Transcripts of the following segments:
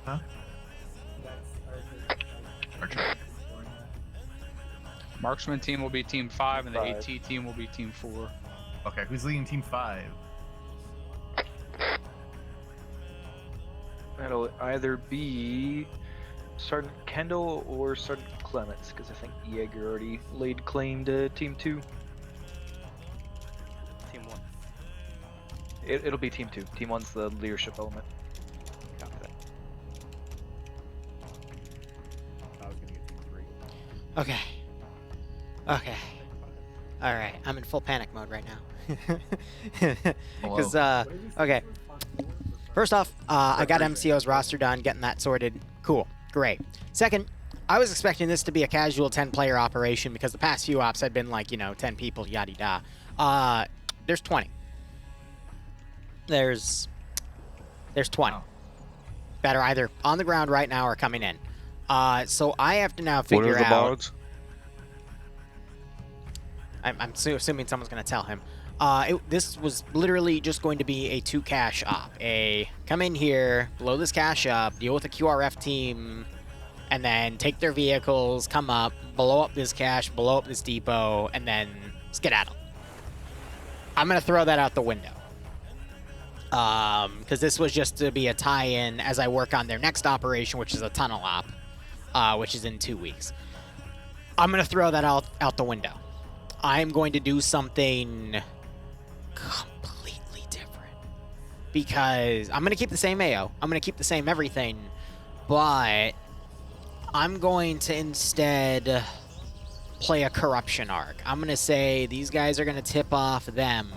Huh? Archer. Marksman team will be team 5, and the 5. AT team will be team 4. Okay, who's leading team 5? That'll either be Sergeant Kendall or Sergeant Clements, because I think Jaeger already laid claim to Team 2. Team 1. It'll be Team 2. Team 1's the leadership element. Copy that. I was gonna get team 3. Okay. Okay. All right. I'm in full panic mode right now. Because okay. First off, I got MCO's roster done, getting that sorted. Cool. Great. Second, I was expecting this to be a casual 10-player operation because the past few ops had been like, 10 people, yada-da. There's 20. There's 20 that are either on the ground right now or coming in. So I have to now figure What are the out... VODs? I'm assuming someone's going to tell him. This was literally just going to be a 2 cache op. Come in here, blow this cache up, deal with the QRF team, and then take their vehicles, come up, blow up this cache, blow up this depot, and then skedaddle. I'm going to throw that out the window. Because this was just to be a tie-in as I work on their next operation, which is a tunnel op, which is in 2 weeks. I'm going to throw that out the window. I'm going to do something completely different. Because I'm going to keep the same AO. I'm going to keep the same everything. But I'm going to instead play a corruption arc. I'm going to say these guys are going to tip off them.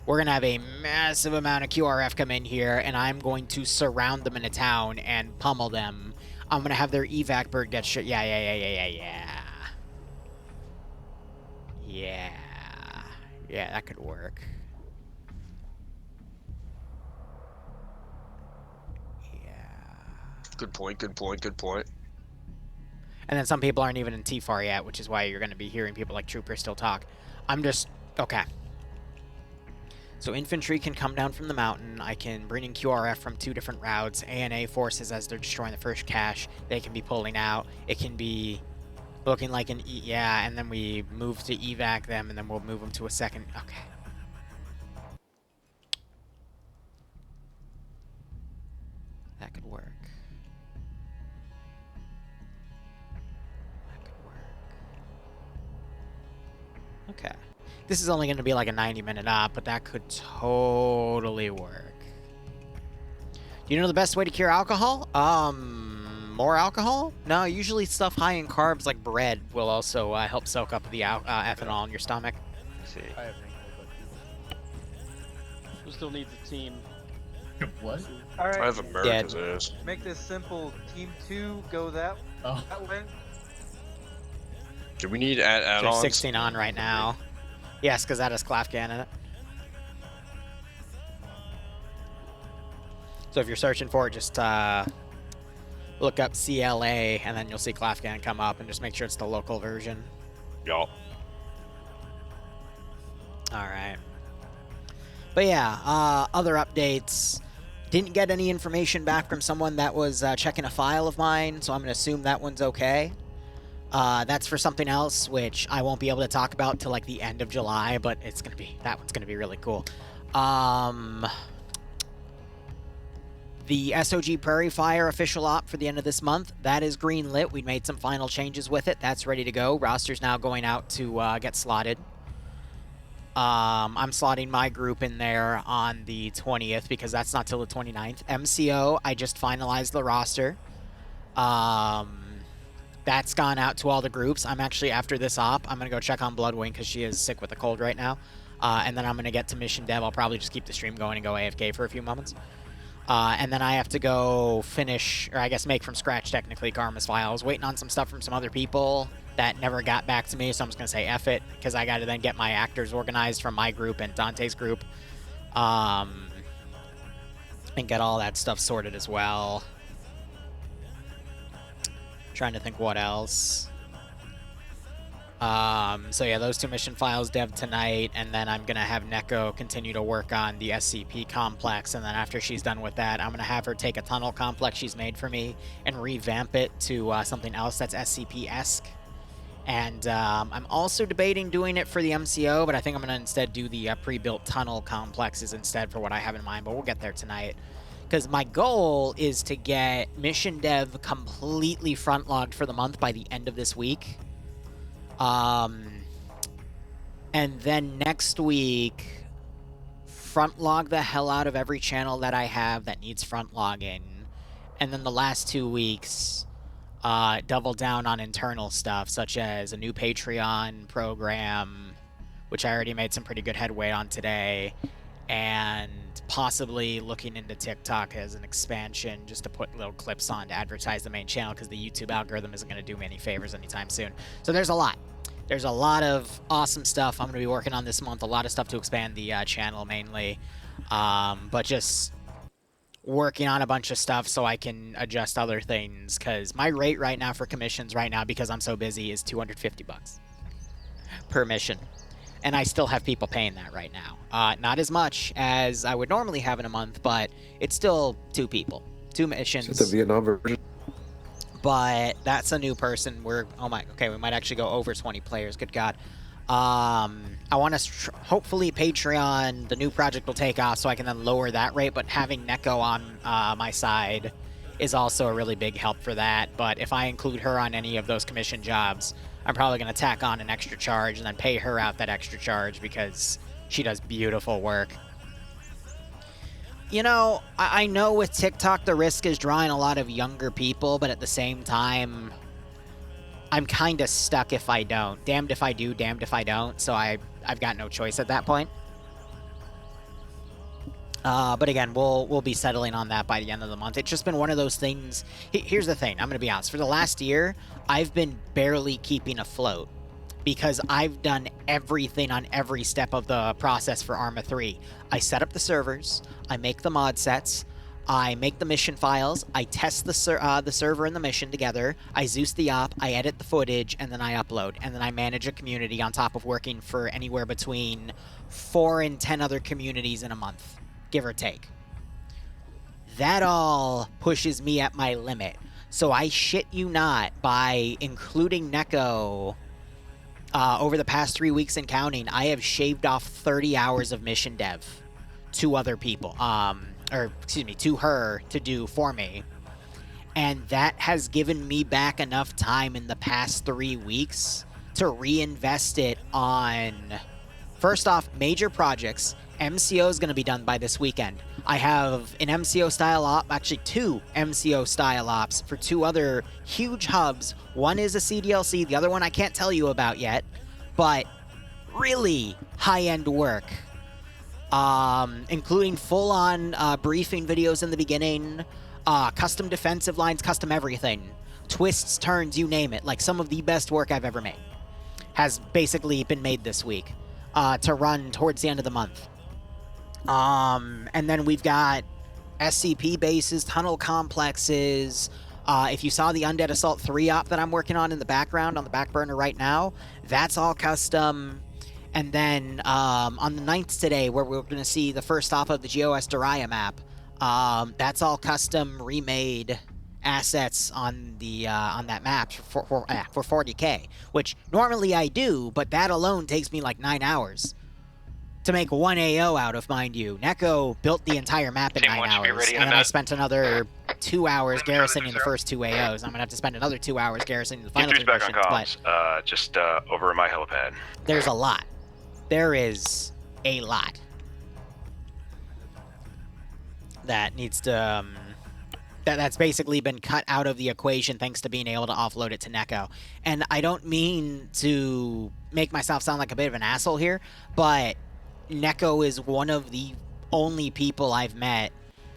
We're going to have a massive amount of QRF come in here, and I'm going to surround them in a town and pummel them. I'm going to have their evac bird get shit. Yeah. Yeah, that could work. Yeah. Good point, good point, good point. And then some people aren't even in T-FAR yet, which is why you're going to be hearing people like Trooper still talk. Okay. So infantry can come down from the mountain. I can bring in QRF from 2 different routes. ANA forces as they're destroying the first cache. They can be pulling out. It can be looking like an and then we move to evac them, and then we'll move them to a second. Okay. That could work. Okay. This is only going to be like a 90-minute op, but that could totally work. Do you know the best way to cure alcohol? More alcohol? No, usually stuff high in carbs like bread will also help soak up the ethanol in your stomach. Let's see. I have no, Who still needs a team? What? All right. I have America's ass. Make this simple. Team 2 go that way. Do we need There's add-ons? 16 on right now. Yes, because that has Klafgan in it. So if you're searching for it, just look up CLA, and then you'll see Klafgan come up, and just make sure it's the local version. Y'all. All right. But yeah, other updates. Didn't get any information back from someone that was checking a file of mine, so I'm going to assume that one's okay. That's for something else, which I won't be able to talk about till like the end of July, but that one's gonna be really cool. The SOG Prairie Fire official op for the end of this month, that is green lit. We made some final changes with it. That's ready to go. Roster's now going out to get slotted. I'm slotting my group in there on the 20th because that's not till the 29th. MCO, I just finalized the roster. That's gone out to all the groups. I'm actually, after this op, I'm going to go check on Bloodwing because she is sick with a cold right now. And then I'm going to get to Mission Dev. I'll probably just keep the stream going and go AFK for a few moments. And then I have to go finish, or I guess make from scratch, technically, Karma's file. I was waiting on some stuff from some other people that never got back to me, so I'm just going to say F it, because I got to then get my actors organized from my group and Dante's group. And get all that stuff sorted as well. Trying to think what else. So yeah, those 2 mission files dev tonight, and then I'm gonna have Neko continue to work on the SCP complex, and then after she's done with that, I'm gonna have her take a tunnel complex she's made for me and revamp it to something else that's SCP-esque. And I'm also debating doing it for the MCO, but I think I'm gonna instead do the pre-built tunnel complexes instead for what I have in mind, but we'll get there tonight. Because my goal is to get mission dev completely front-logged for the month by the end of this week. And then next week, front log the hell out of every channel that I have that needs front logging. And then the last 2 weeks, double down on internal stuff, such as a new Patreon program, which I already made some pretty good headway on today, and possibly looking into TikTok as an expansion just to put little clips on to advertise the main channel, because the YouTube algorithm isn't going to do me any favors anytime soon. So there's a lot. There's a lot of awesome stuff I'm going to be working on this month, a lot of stuff to expand the channel mainly, but just working on a bunch of stuff so I can adjust other things, because my rate right now for commissions right now, because I'm so busy, is $250 per mission. And I still have people paying that right now. Not as much as I would normally have in a month, but it's still 2 people. 2 missions. It's the Vietnam version. But that's a new person. Okay, we might actually go over 20 players. Good God. I want to hopefully Patreon, the new project will take off so I can then lower that rate, but having Neko on my side is also a really big help for that. But if I include her on any of those commission jobs, I'm probably going to tack on an extra charge and then pay her out that extra charge because she does beautiful work. You know, I know with TikTok the risk is drawing a lot of younger people, but at the same time, I'm kind of stuck if I don't. Damned if I do, damned if I don't, so I've got no choice at that point. But again, we'll be settling on that by the end of the month. It's just been one of those things. Here's the thing, I'm going to be honest. For the last year, I've been barely keeping afloat because I've done everything on every step of the process for Arma 3. I set up the servers, I make the mod sets, I make the mission files, I test the server and the mission together, I Zeus the op, I edit the footage, and then I upload. And then I manage a community on top of working for anywhere between 4 and 10 other communities in a month, give or take. That all pushes me at my limit. So I shit you not, by including Neko, over the past 3 weeks and counting, I have shaved off 30 hours of mission dev to other people, or excuse me, to her to do for me. And that has given me back enough time in the past 3 weeks to reinvest it on, first off, major projects. MCO is going to be done by this weekend. I have an MCO style op, actually 2 MCO style ops for 2 other huge hubs. One is a CDLC, the other one I can't tell you about yet, but really high-end work. Including full-on briefing videos in the beginning, custom defensive lines, custom everything. Twists, turns, you name it. Like, some of the best work I've ever made has basically been made this week to run towards the end of the month. And then we've got SCP bases, tunnel complexes. If you saw the Undead Assault 3 op that I'm working on in the background, on the back burner right now, that's all custom. And then on the 9th today, where we're going to see the first off of the GOS Daria map, that's all custom remade assets on the on that map for 40K, which normally I do, but that alone takes me like 9 hours to make 1 AO out of, mind you. Neko built the entire map in 9 hours, and then I spent another 2 hours garrisoning the first 2 AOs. I'm gonna have to spend another 2 hours garrisoning the final 2 missions, but just over my helipad. there's a lot. There is a lot that needs to that's basically been cut out of the equation thanks to being able to offload it to Neko. And I don't mean to make myself sound like a bit of an asshole here, but Neko is one of the only people I've met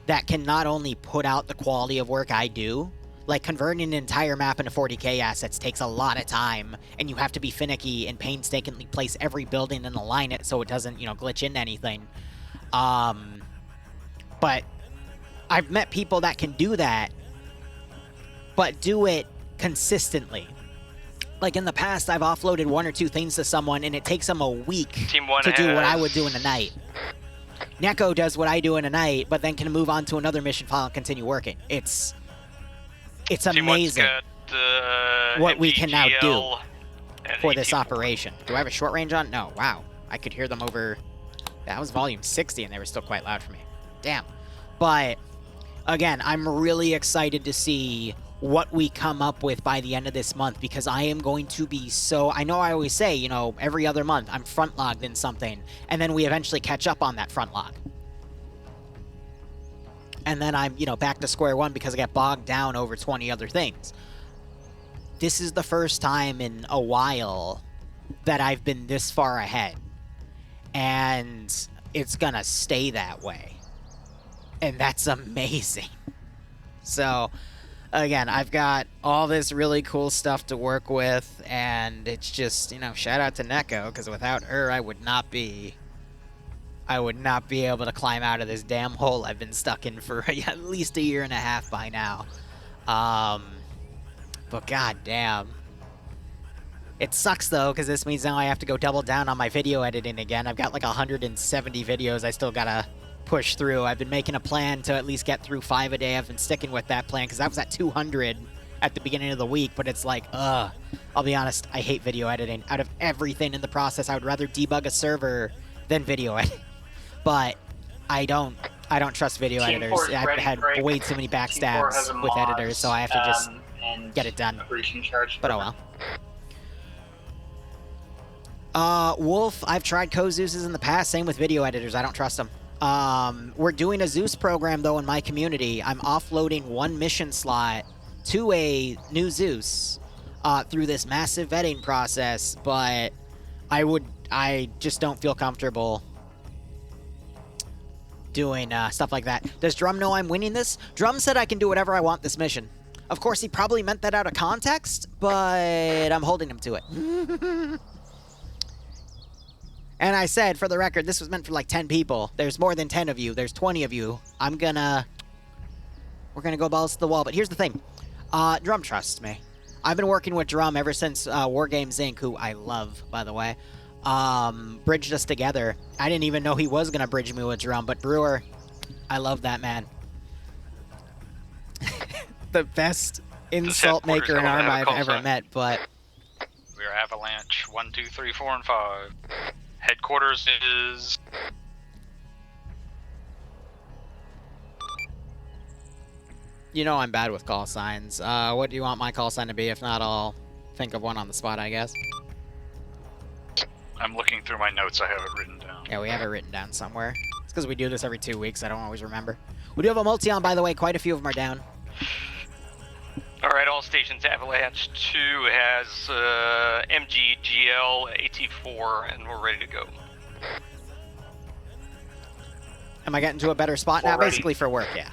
that can not only put out the quality of work I do, like converting an entire map into 40K assets takes a lot of time, and you have to be finicky and painstakingly place every building and align it so it doesn't, glitch into anything. But I've met people that can do that, but do it consistently. Like in the past, I've offloaded 1 or 2 things to someone, and it takes them a week Team 1 to do what I has- would do in a night. Neko does what I do in a night, but then can move on to another mission file and continue working. It's Team 1's amazing got, what we can now do MGGL and for this AT4. operation. Do I have a short range on? No. Wow. I could hear them over... That was volume 60, and they were still quite loud for me. Damn. But, again, I'm really excited to see what we come up with by the end of this month, because I am going to be so... I know I always say, you know, every other month I'm front-logged in something, and then we eventually catch up on that front log. And then I'm, you know, back to square one because I get bogged down over 20 other things. This is the first time in a while that I've been this far ahead. And it's gonna stay that way. And that's amazing. So, again, I've got all this really cool stuff to work with, and it's just, you know, shout out to Neko, because without her, I would not be able to climb out of this damn hole I've been stuck in for at least a year and a half by now. But goddamn. It sucks, though, because this means now I have to go double down on my video editing again. I've got like 170 videos I still gotta push through. I've been making a plan to at least get through 5 a day. I've been sticking with that plan, because I was at 200 at the beginning of the week, but it's like, I'll be honest, I hate video editing. Out of everything in the process, I would rather debug a server than video edit. But I don't trust video Team editors. 4's I've ready had break. way too many Team 4 has backstabs a with mod, editors, so I have to just and get it done. a breaching charge. But oh well. Wolf, I've tried co-Zeus's in the past, same with video editors, I don't trust them. We're doing a Zeus program, though, in my community. I'm offloading 1 mission slot to a new Zeus through this massive vetting process, but I just don't feel comfortable doing stuff like that. Does Drum know I'm winning this? Drum said I can do whatever I want this mission. Of course, he probably meant that out of context, but I'm holding him to it. And I said, for the record, this was meant for like 10 people. There's more than 10 of you. There's 20 of you. We're gonna go balls to the wall. But here's the thing. Drum trusts me. I've been working with Drum ever since War Games Inc., who I love, by the way, bridged us together. I didn't even know he was gonna bridge me with Drum, but Brewer, I love that man. The best insult maker in Arma I've ever met, but... We're Avalanche 1, 2, 3, 4, and 5. Headquarters is... You know I'm bad with call signs. What do you want my call sign to be? If not, I'll think of one on the spot, I guess. I'm looking through my notes, I have it written down. Yeah, we have it written down somewhere. It's because we do this every 2 weeks, I don't always remember. We do have a multi-on, by the way. Quite a few of them are down. Alright, all stations, Avalanche 2 has MGGL, AT4, and we're ready to go. Am I getting to a better spot now? Already. Basically for work, yeah.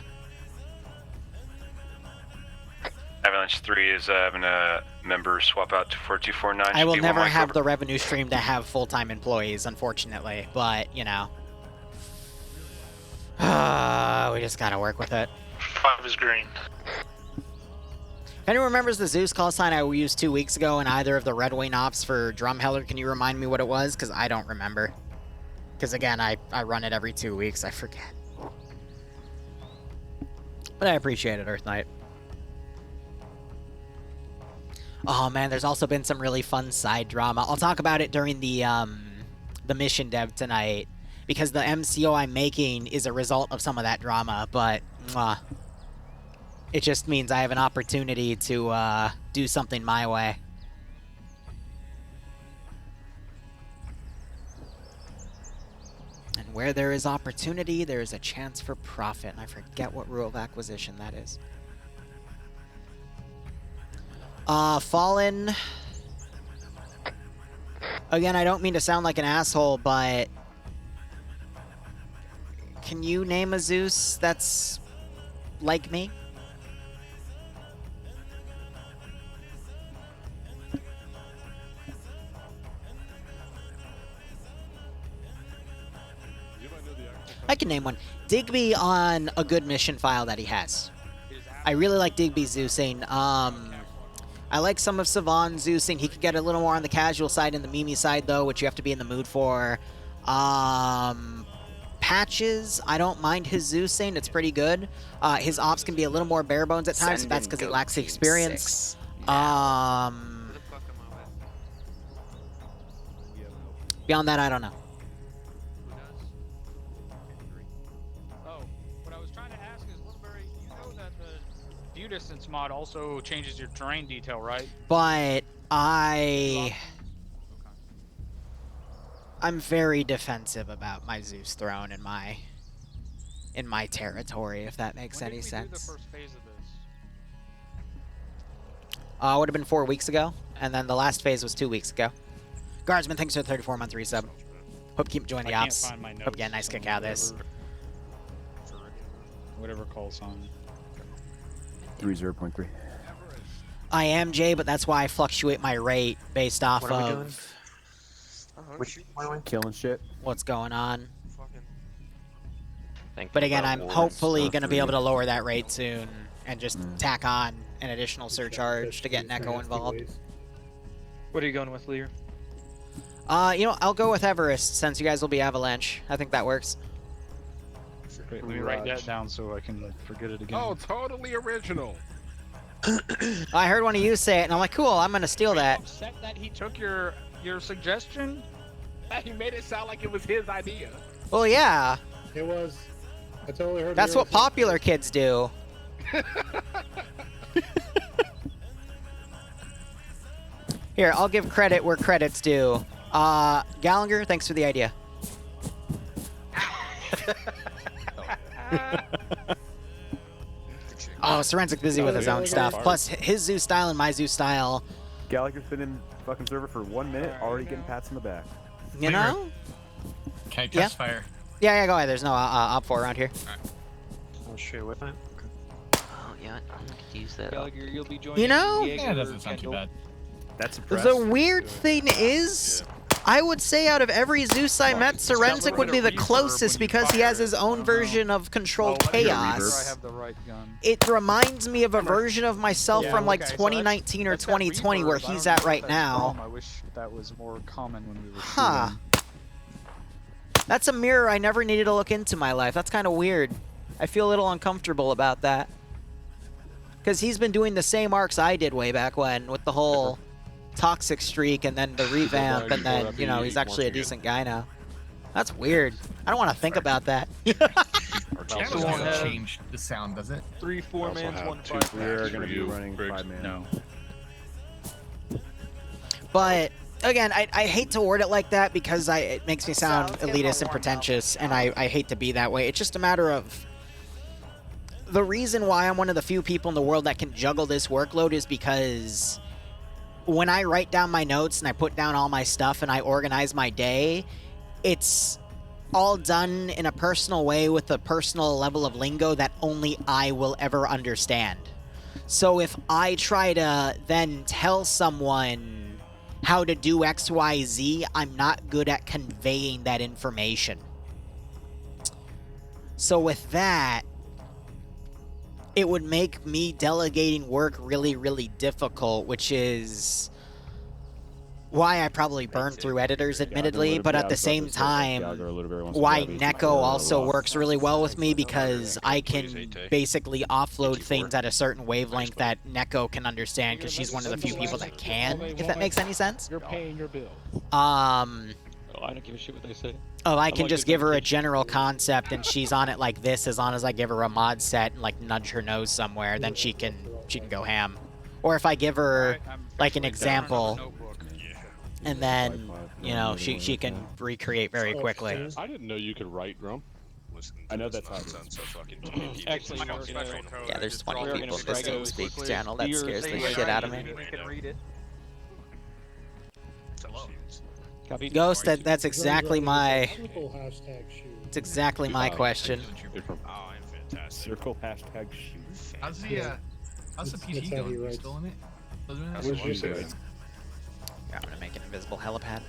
Avalanche 3 is having a member swap out to 4249. I will Should be never one mic have over. the revenue stream to have full-time employees, unfortunately. But, you know. We just gotta work with it. 5 is green. If anyone remembers the Zeus call sign I used 2 weeks ago in either of the Red Wing ops for Drumheller, can you remind me what it was? Because I don't remember. Because, again, I run it every 2 weeks. I forget. But I appreciate it, Earth Knight. Oh, man, there's also been some really fun side drama. I'll talk about it during the mission dev tonight, because the MCO I'm making is a result of some of that drama, but it just means I have an opportunity to do something my way. And where there is opportunity, there is a chance for profit, and I forget what rule of acquisition that is. Fallen. Again, I don't mean to sound like an asshole, but can you name a Zeus that's like me? I can name one. Digby on a good mission file that he has. I really like Digby Zeusing. I like some of Savon's Zeusing. He could get a little more on the casual side and the Mimi side, though, which you have to be in the mood for. Patches, I don't mind his Zeusing. It's pretty good. His ops can be a little more bare bones at times, but that's because he lacks the experience. Beyond that, I don't know. Oh, what I was trying to ask is, Wilbury, you know that the view distance mod also changes your terrain detail, right? But I'm very defensive about my Zeus throne in my territory, if that makes any sense. When did we do the first phase of this? Would have been 4 weeks ago, and then the last phase was 2 weeks ago. Guardsman, thanks for the 34-month resub. Hope you keep enjoying the ops. Find my notes, Hope you get a nice kick out of this. Whatever calls on. 30.3. I am, Jay, but that's why I fluctuate my rate based off What are we doing? of Which Killing shit. what's going on. Thank But you again, for I'm awards. hopefully going to be able to lower that rate soon and just tack on an additional surcharge to get Neko involved. What are you going with, Liru? You know, I'll go with Everest since you guys will be Avalanche. I think that works. Wait, let me write that down so I can forget it again. Oh, totally original. I heard one of you say it, and I'm like, cool, I'm going to steal that. Upset that he took your suggestion? He made it sound like it was his idea. Well, yeah. It was. I totally heard. That's what popular kids do. Here, I'll give credit where credit's due. Gallagher, thanks for the idea. Oh, Serensic busy with his own stuff. Plus, his Zeus style and my Zeus style. Gallagher's been in fucking server for 1 minute, already getting pats on the back. You know? Can I test fire? Yeah, go ahead. There's no op 4 around here. I'll share with it. Oh, yeah, I could use that. Gallagher, you'll be joining. You know? Yeah, that doesn't sound too bad. That's The weird thing is, I would say out of every Zeus I met, Serensic would be the closest because he has his own version of Controlled Chaos. I have the right gun. It reminds me of a version of myself from like Okay, so 2019 or that's got 2020 reverb. where I don't he's know at if right that's now. dumb. I wish that was more common when we were Huh. shooting. That's a mirror I never needed to look into my life. That's kind of weird. I feel a little uncomfortable about that. Because he's been doing the same arcs I did way back when with the whole toxic streak and then the revamp and then, you know, he's actually a decent guy now. That's weird. I don't want to think about that. Channels doesn't change the sound, does it? 3 4-mans, 1 We're gonna be running 5-man. No. But again, I hate to word it like that because it makes me sound elitist and pretentious, and I hate to be that way. It's just a matter of the reason why I'm one of the few people in the world that can juggle this workload is because when I write down my notes and I put down all my stuff and I organize my day, it's all done in a personal way with a personal level of lingo that only I will ever understand. So if I try to then tell someone how to do XYZ, I'm not good at conveying that information. So with that, it would make me delegating work really, really difficult, which is why I probably burn through editors, admittedly, but at the same time, why Neko also works really well with me because I can basically offload things at a certain wavelength that Neko can understand because she's one of the few people that can, if that makes any sense. You're paying your bill. Oh, I don't give a shit what they say. Oh, I can just give her a general concept and she's on it like this as long as I give her a mod set and like nudge her nose somewhere, then she can go ham. Or if I give her like an example and then, you know, she can recreate very quickly. I didn't know you could write drum. I know that's how it sounds. Actually, Yeah, there's 20 We're people gonna in this strike TeamSpeak channel. That scares the shit out of me. We can read it. Copy. Ghost, that's exactly my... It's exactly my question. Circle hashtag shoot. How's the PC going? You still in it? That's what she said. I'm gonna make an invisible helipad.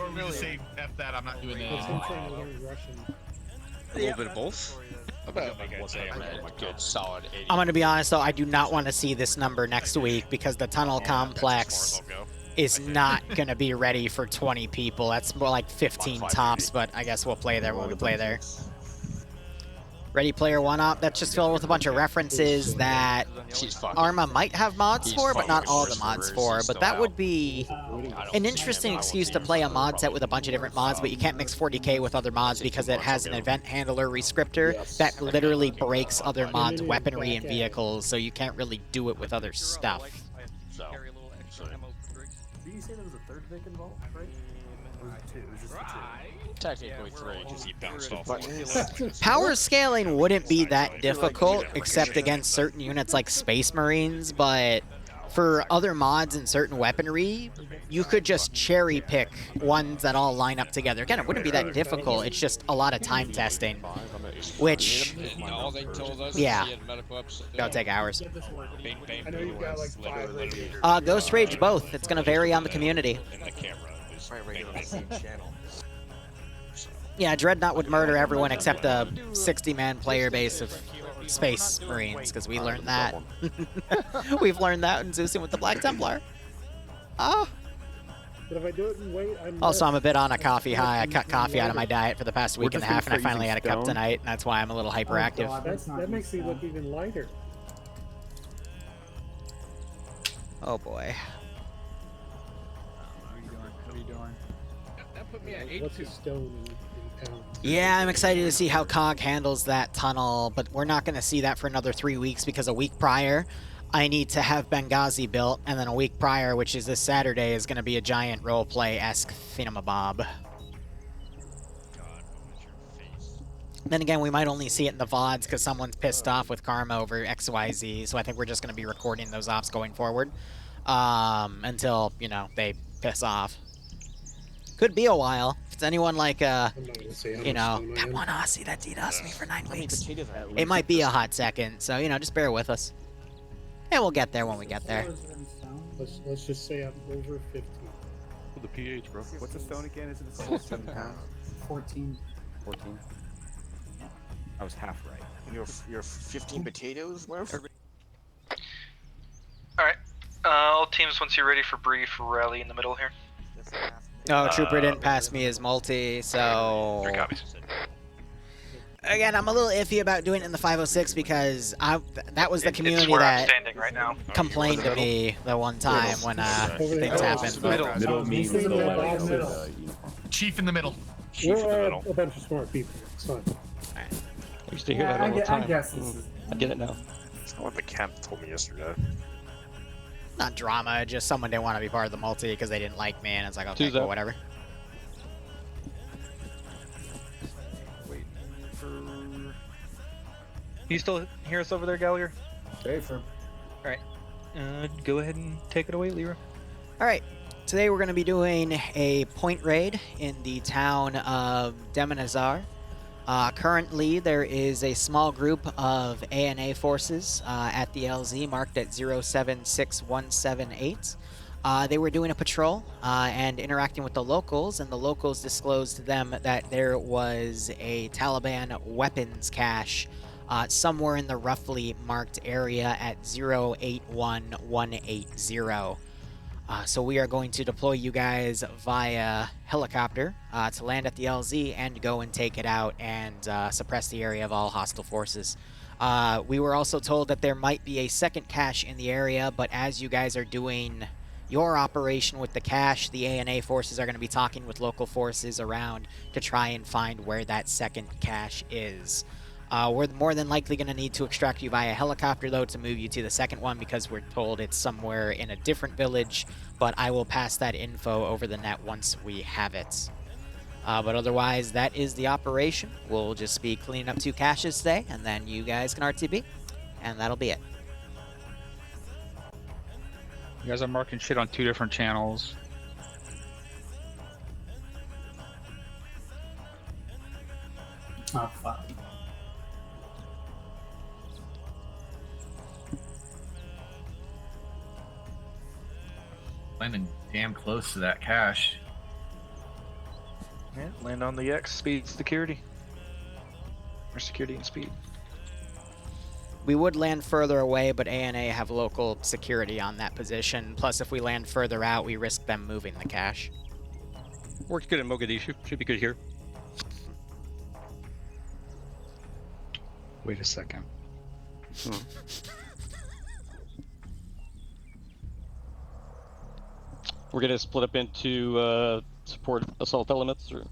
Or we just say, F that, I'm not doing that That's him anymore. trying to learn Russian. A little bit of both. I'm a good solid 80. I'm gonna be honest though, I do not want to see this number next week because the tunnel complex is not gonna be ready for 20 people. That's more like 15 tops, but I guess we'll play there when we play there. Ready Player One Up, that's just filled with a bunch of references that Arma might have mods for, but not all the mods for. But that would be an interesting excuse to play a mod set with a bunch of different mods, but you can't mix 40k with other mods because it has an event handler rescriptor that literally breaks other mods' weaponry and vehicles, so you can't really do it with other stuff. Did you say there was a third Vic involved, right? Or was it two? It was just the two. Technically 3, because he bounced off. Power scaling wouldn't be that difficult, except against certain units like Space Marines, but for other mods and certain weaponry, you could just cherry pick ones that all line up together. Again, it wouldn't be that difficult, it's just a lot of time testing, which, All they told us yeah, he had medical episode. that'll take hours. I know you've got like 5 radiators. Ghost Rage both, it's gonna vary on the community. And the camera is channel. Yeah, Dreadnought would murder everyone except the 60-man player base of Space Marines, because we learned that. We've learned that in Zeusing with the Black Templar. Oh. But if I do it and wait, I'm Also, I'm a bit on a coffee high. I cut coffee out of my diet for the past week and a just gonna half, and I start finally had a using cup stone. tonight, and that's why I'm a little hyperactive. that makes me look even lighter. Oh boy. What are you doing? That put me at What's a 82. stone in pounds? Yeah, I'm excited to see how COG handles that tunnel, but we're not going to see that for another 3 weeks because a week prior, I need to have Benghazi built, and then a week prior, which is this Saturday, is going to be a giant roleplay-esque thingamabob. Then again, we might only see it in the VODs because someone's pissed off with Karma over XYZ, so I think we're just going to be recording those ops going forward until, you know, they piss off. Could be a while. If it's anyone like, I'm not gonna say how you much know, stone I that am. one Aussie that DDoSed me for 9 weeks. At It least. might be a hot second, so, you know, just bear with us. And we'll get there when we get there. Let's just say I'm over 50. the pH, bro. What's a stone again? Is it the 7 pounds? 14. 14. I was half right. You're 15 potatoes, Murph? Alright. All teams, once you're ready for brief, rally in the middle here. Oh, Trooper didn't pass me his multi, so... 3 copies. Again, I'm a little iffy about doing it in the 506 because that was the It's community where I'm that standing right now. complained to me the one time when things happened. But Middle means the Middle. left. Middle. Chief in the middle. We're a bunch of smart people. It's fine. I used to hear that all the time. I guess this is... I get it now. That's not what the camp told me yesterday. not drama, just someone didn't want to be part of the multi because they didn't like me, and it's like, okay, cool, whatever. You still hear us over there, Gallagher? Very firm. Alright. Go ahead and take it away, Liru. Alright. Today we're going to be doing a point raid in the town of Demonazar. Currently, there is a small group of ANA forces at the LZ marked at 076178. They were doing a patrol and interacting with the locals, and the locals disclosed to them that there was a Taliban weapons cache somewhere in the roughly marked area at 081180. So we are going to deploy you guys via helicopter to land at the LZ and go and take it out and suppress the area of all hostile forces. We were also told that there might be a second cache in the area, but as you guys are doing your operation with the cache, the ANA forces are going to be talking with local forces around to try and find where that second cache is. We're more than likely going to need to extract you via helicopter, though, to move you to the second one because we're told it's somewhere in a different village, but I will pass that info over the net once we have it. But otherwise, that is the operation. We'll just be cleaning up 2 caches today, and then you guys can RTB, and that'll be it. You guys are marking shit on 2 different channels. Oh, fuck. Landing damn close to that cache. Yeah, land on the X, speed, security. Or security and speed. We would land further away, but ANA have local security on that position. Plus, if we land further out, we risk them moving the cache. Worked good in Mogadishu. Should be good here. Wait a second. We're gonna split up into support assault elements, or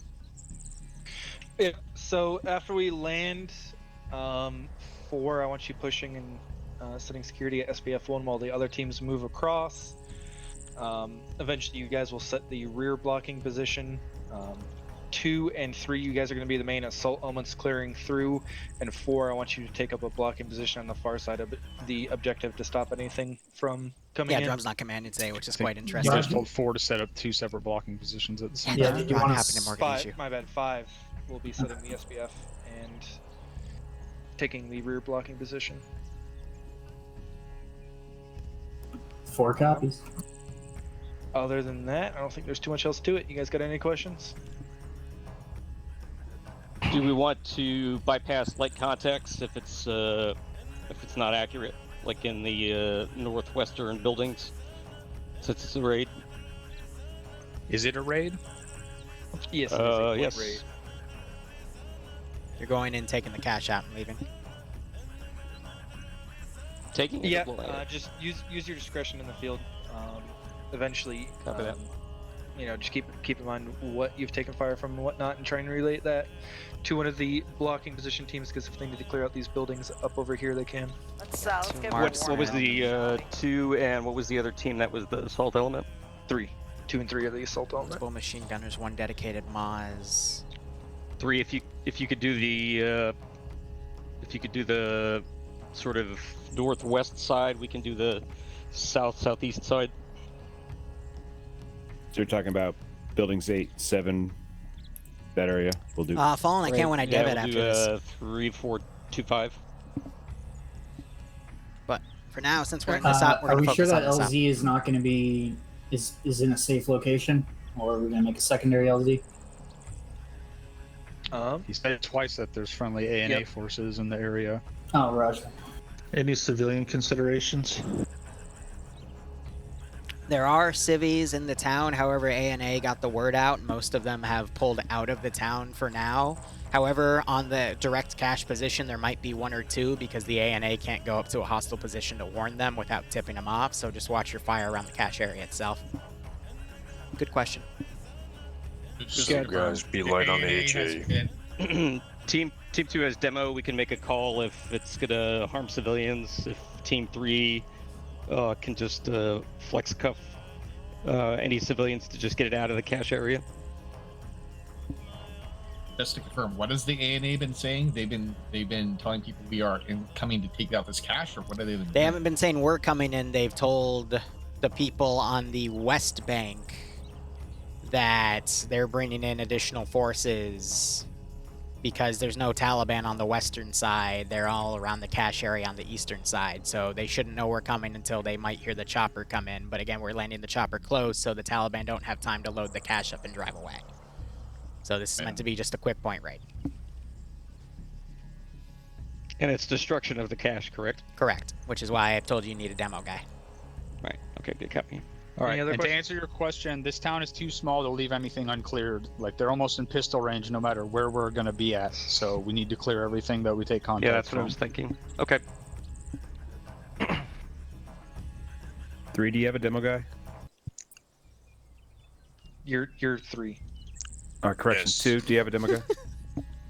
Yeah. So after we land, 4, I want you pushing and setting security at SBF1 while the other teams move across. Eventually, you guys will set the rear blocking position. 2 and 3, you guys are going to be the main assault elements clearing through, and 4, I want you to take up a blocking position on the far side of the objective to stop anything from coming in. Yeah, Drum's not commanding today, which is quite You interesting. guys told 4 to set up 2 separate blocking positions at the same Yeah, time. did you want to happen in Mogadishu? 5, my bad, 5 will be setting the SBF and taking the rear blocking position. 4 copies. Other than that, I don't think there's too much else to it. You guys got any questions? do we want to bypass light contacts if it's not accurate, like in the northwestern buildings, since it's a raid? Is it a raid? Yes. It is a yes. raid. You're going in, taking the cash out, and leaving. Taking it? Yeah. Well, Just use your discretion in the field. Eventually, Copy that. you know, just keep in mind what you've taken fire from and whatnot, and try and relate that to one of the blocking position teams. Because if they need to clear out these buildings up over here, they can. Let's get what was the 2 and what was the other team that was the assault element? 3. 2 and 3 are the assault element. Multiple machine gunners, 1 dedicated Maz. 3, if you could do the sort of northwest side, we can do the southeast side. So you're talking about buildings 8, 7, that area. We'll do. Fallen, I can't when I yeah, dev it we'll after do, this. 3, 4, 2, 5. But for now, since we're in this out, we're Are gonna we focus sure on that this out. LZ is not going to be is in a safe location, or are we going to make a secondary LZ? He said twice that there's friendly ANA forces in the area. Oh, Roger. Any civilian considerations? There are civvies in the town, however, ANA got the word out. Most of them have pulled out of the town for now. However, on the direct cache position, there might be 1 or 2 because the ANA can't go up to a hostile position to warn them without tipping them off, so just watch your fire around the cache area itself. Good question. So guys, be light on the HA. Team 2 has demo. We can make a call if it's gonna harm civilians. If Team 3 can just flex cuff any civilians to just get it out of the cache area. Just to confirm, what has the ANA been saying? They've been telling people we are coming to take out this cache, or what are they? They haven't been saying we're coming in. They've told the people on the West Bank that they're bringing in additional forces because there's no Taliban on the western side. They're all around the cache area on the eastern side, so they shouldn't know we're coming until they might hear the chopper come in. But again, we're landing the chopper close, so the Taliban don't have time to load the cache up and drive away. So this is meant to be just a quick point raid. And it's destruction of the cache, correct? Correct, which is why I told you need a demo guy. Right, okay, good copy. All right, and to answer your question, this town is too small to leave anything uncleared. Like, they're almost in pistol range no matter where we're going to be at. So we need to clear everything that we take contact Yeah, that's from. what I was thinking. Okay. 3, do you have a demo guy? You're 3. Correction. Yes. 2, do you have a demo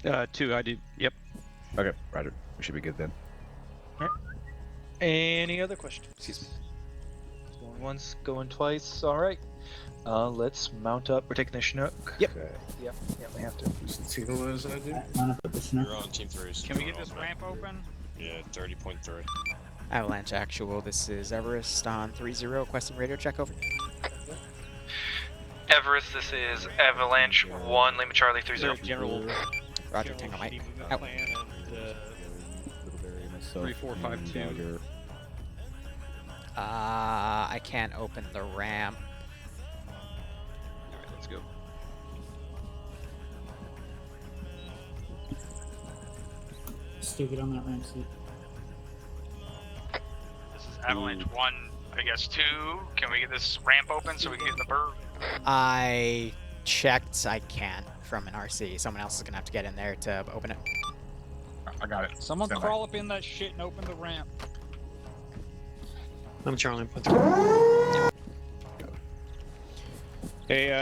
guy? 2, I do. Yep. Okay, Roger. We should be good then. Any other questions? Excuse me. Going once, going twice. All right. Let's mount up. We're taking the Chinook. Yep. Yep. We have to. Mount up with the Chinook. You're on Team 3's. Can we get this ramp open? Yeah, 30.3. Avalanche Actual, this is Everest on 3-0, requesting radio check, over. Everest, this is Avalanche 1, Lima Charlie 30. General. Roger, Tango Mike. Out. 3, 4, 5, 2. I can't open the ramp. Alright, let's go. Stu, get on that ramp seat. This is Avalanche 1, I guess 2. Can we get this ramp open so we can get in the bird? I checked. I can't from an RC. Someone else is gonna have to get in there to open it. I got it. Someone Stand crawl up in that shit and open the ramp. I'm Charlie. Hey,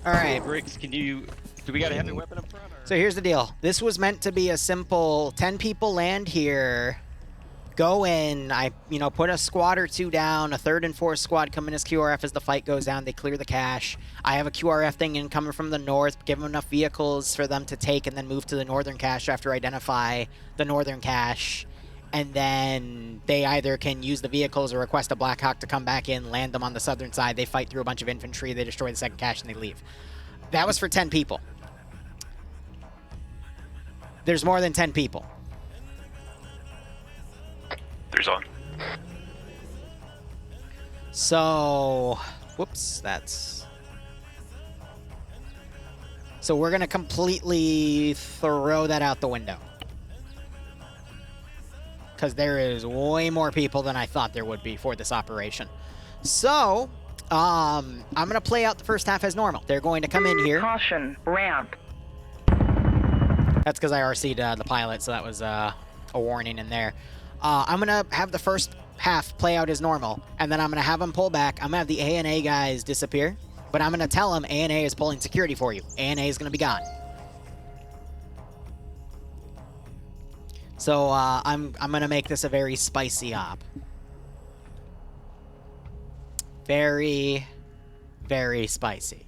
All right. Briggs, do we got a heavy weapon up front? So here's the deal. This was meant to be a simple 10 people land here, go in, put a squad or two down, a third and fourth squad come in as QRF as the fight goes down, they clear the cache. I have a QRF thing incoming from the north, give them enough vehicles for them to take and then move to the northern cache after identify the northern cache. And then they either can use the vehicles or request a Black Hawk to come back in, land them on the southern side, they fight through a bunch of infantry, they destroy the second cache, and they leave. That was for 10 people. There's more than 10 people. There's on. So, whoops, that's... So we're going to completely throw that out the window. Because there is way more people than I thought there would be for this operation. So, I'm going to play out the first half as normal. They're going to come in here. Caution, ramp. That's because I RC'd the pilot, so that was a warning in there. I'm going to have the first half play out as normal, and then I'm going to have them pull back. I'm going to have the ANA guys disappear, but I'm going to tell them ANA is pulling security for you. ANA is going to be gone. So I'm going to make this a very spicy op. Very, very spicy.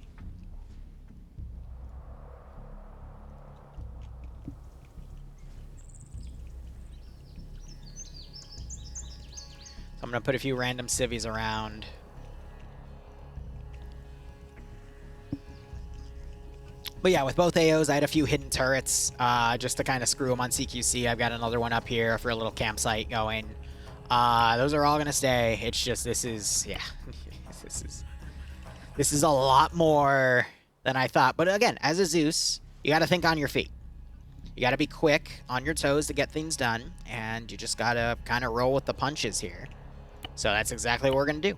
So I'm going to put a few random civvies around. But yeah, with both AOs, I had a few hidden turrets just to kind of screw them on CQC. I've got another one up here for a little campsite going. Those are all going to stay. It's just, this is a lot more than I thought. But again, as a Zeus, you got to think on your feet. You got to be quick on your toes to get things done, and you just got to kind of roll with the punches here. So that's exactly what we're going to do.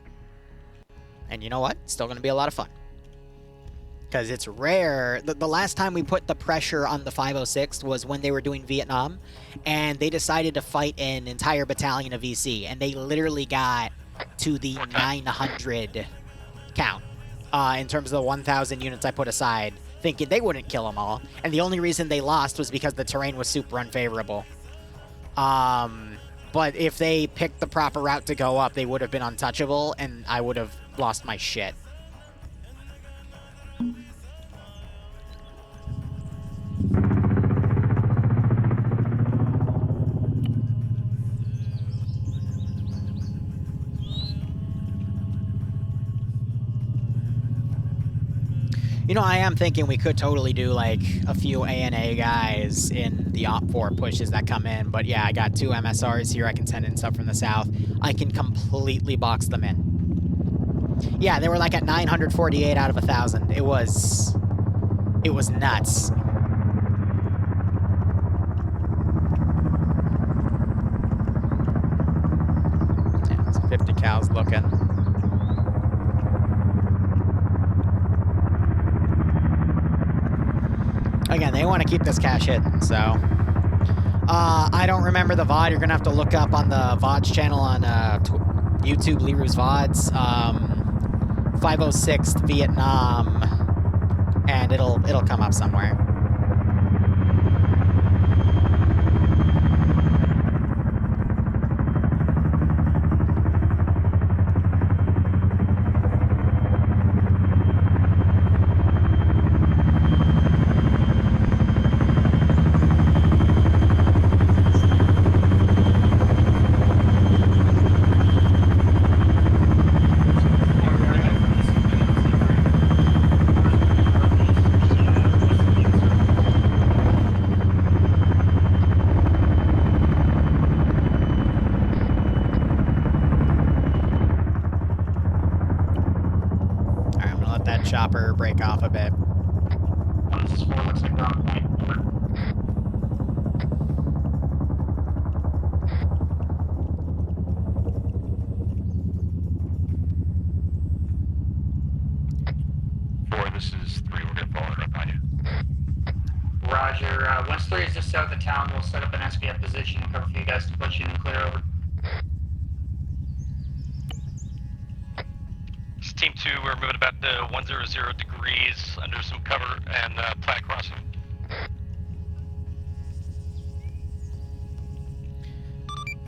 And you know what? It's still going to be a lot of fun. Because it's rare. The last time we put the pressure on the 506 was when they were doing Vietnam, and they decided to fight an entire battalion of VC, and they literally got to the 900 count in terms of the 1,000 units I put aside, thinking they wouldn't kill them all. And the only reason they lost was because the terrain was super unfavorable. But if they picked the proper route to go up, they would have been untouchable, and I would have lost my shit. You know, I am thinking we could totally do, like, a few ANA guys in the Op4 pushes that come in. But yeah, I got 2 MSRs here I can send in stuff from the south. I can completely box them in. Yeah, they were, like, at 948 out of 1,000. It was nuts. Yeah, it's 50 cows looking. Again, they want to keep this cache hidden, so... I don't remember the VOD. You're going to have to look up on the VODS channel on YouTube, Liru's VODs. 506th Vietnam, and it'll come up somewhere. Chopper break off a bit. this is 3. We're gonna follow it up on you. Roger. Once 3 is just out of the town, we'll set up an SBF position and cover for you guys to push in and clear over. This is Team 2, we're moving about 100 degrees under some cover and flag crossing.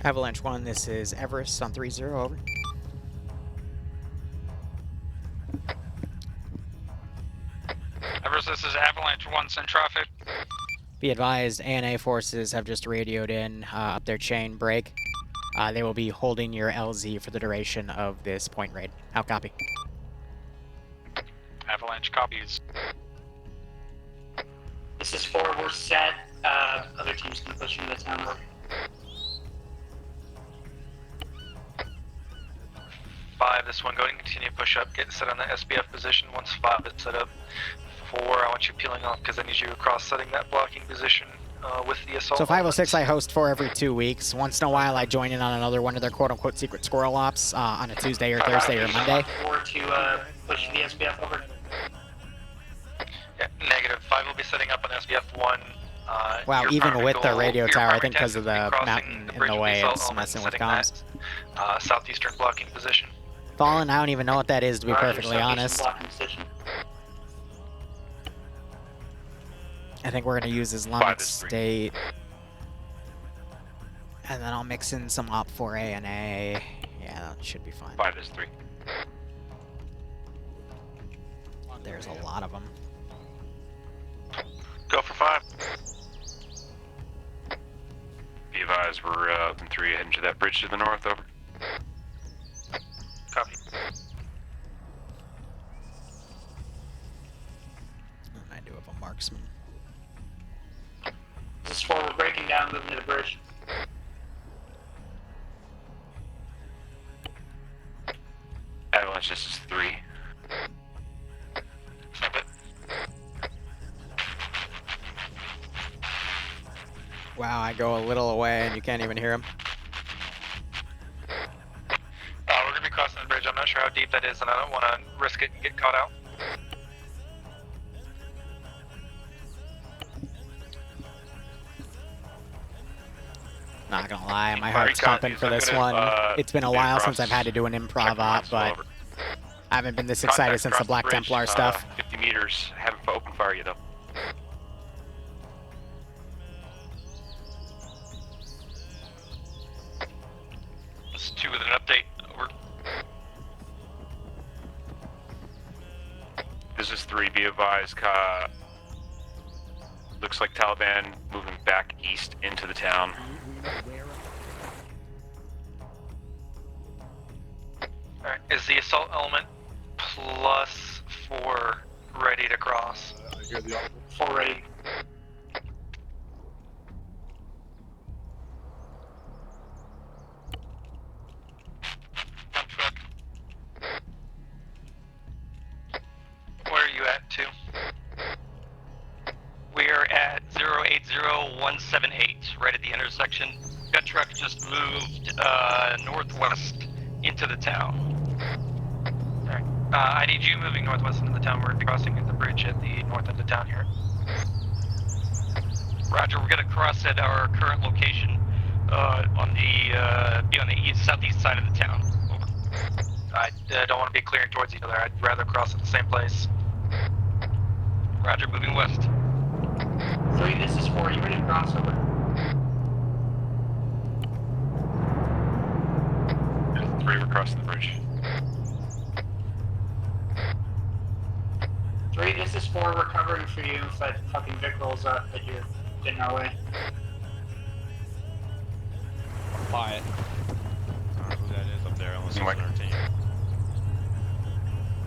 Avalanche 1, this is Everest on 3-0, over. Everest, this is Avalanche 1, send traffic. Be advised, ANA forces have just radioed in up their chain break. They will be holding your LZ for the duration of this point raid. Out, copy. Avalanche copies. This is 4, we're set. Other teams can push into the town. 5, this one, go ahead and continue to push up, get set on the SBF position. Once 5 is set up, 4, I want you peeling off because I need you across setting that blocking position with the assault. So 506 I host for every 2 weeks. Once in a while I join in on another one of their quote-unquote secret squirrel ops on a Tuesday or Thursday or Monday. 4 to push the SBF over. Yeah, negative. 5 will be setting up on SBF 1. Wow, your even primary with the goal- radio your tower, I primary think because of the task is mountain crossing in bridge the with way, assault it's element, messing with setting comms. that, southeastern blocking position. Fallen, I don't even know what that is, to be perfectly honest. I think we're going to use Islamic State. And then I'll mix in some Op 4 ANA. Yeah, that should be fine. 5 is 3. There's a lot of them. Go for 5. Be advised, we're in 3 heading to that bridge to the north, over. Copy. I do have a marksman. This is 4, we're breaking down, moving to the bridge. Avalanche, this is 3. Stop it. Wow, I go a little away and you can't even hear him. We're going to be crossing the bridge. I'm not sure how deep that is, and I don't want to risk it and get caught out. Not gonna lie, my heart's pumping for this one. It's been a while since I've had to do an improv op, but I haven't been this excited since the Black Templar stuff. 50 meters, haven't open fire yet though. This is 2 with an update, over. This is 3, be advised, looks like Taliban moving back east into the town. Alright, is the assault element plus 4 ready to cross? 4 ready. Where are you at, 2? We are at 080178, right at the intersection. That truck just moved northwest into the town. Alright, I need you moving northwest into the town. We're crossing the bridge at the north end of town here. Roger, we're gonna cross at our current location be on the southeast side of the town. Over. I don't want to be clearing towards each other. I'd rather cross at the same place. Roger, moving west. 3, this is 4, you ready to cross over? And 3, we're crossing the bridge. 3, this is 4, we're covering for you if that fucking Vic rolls up that you're getting our way. Quiet. I don't know who that is up there unless it's our team.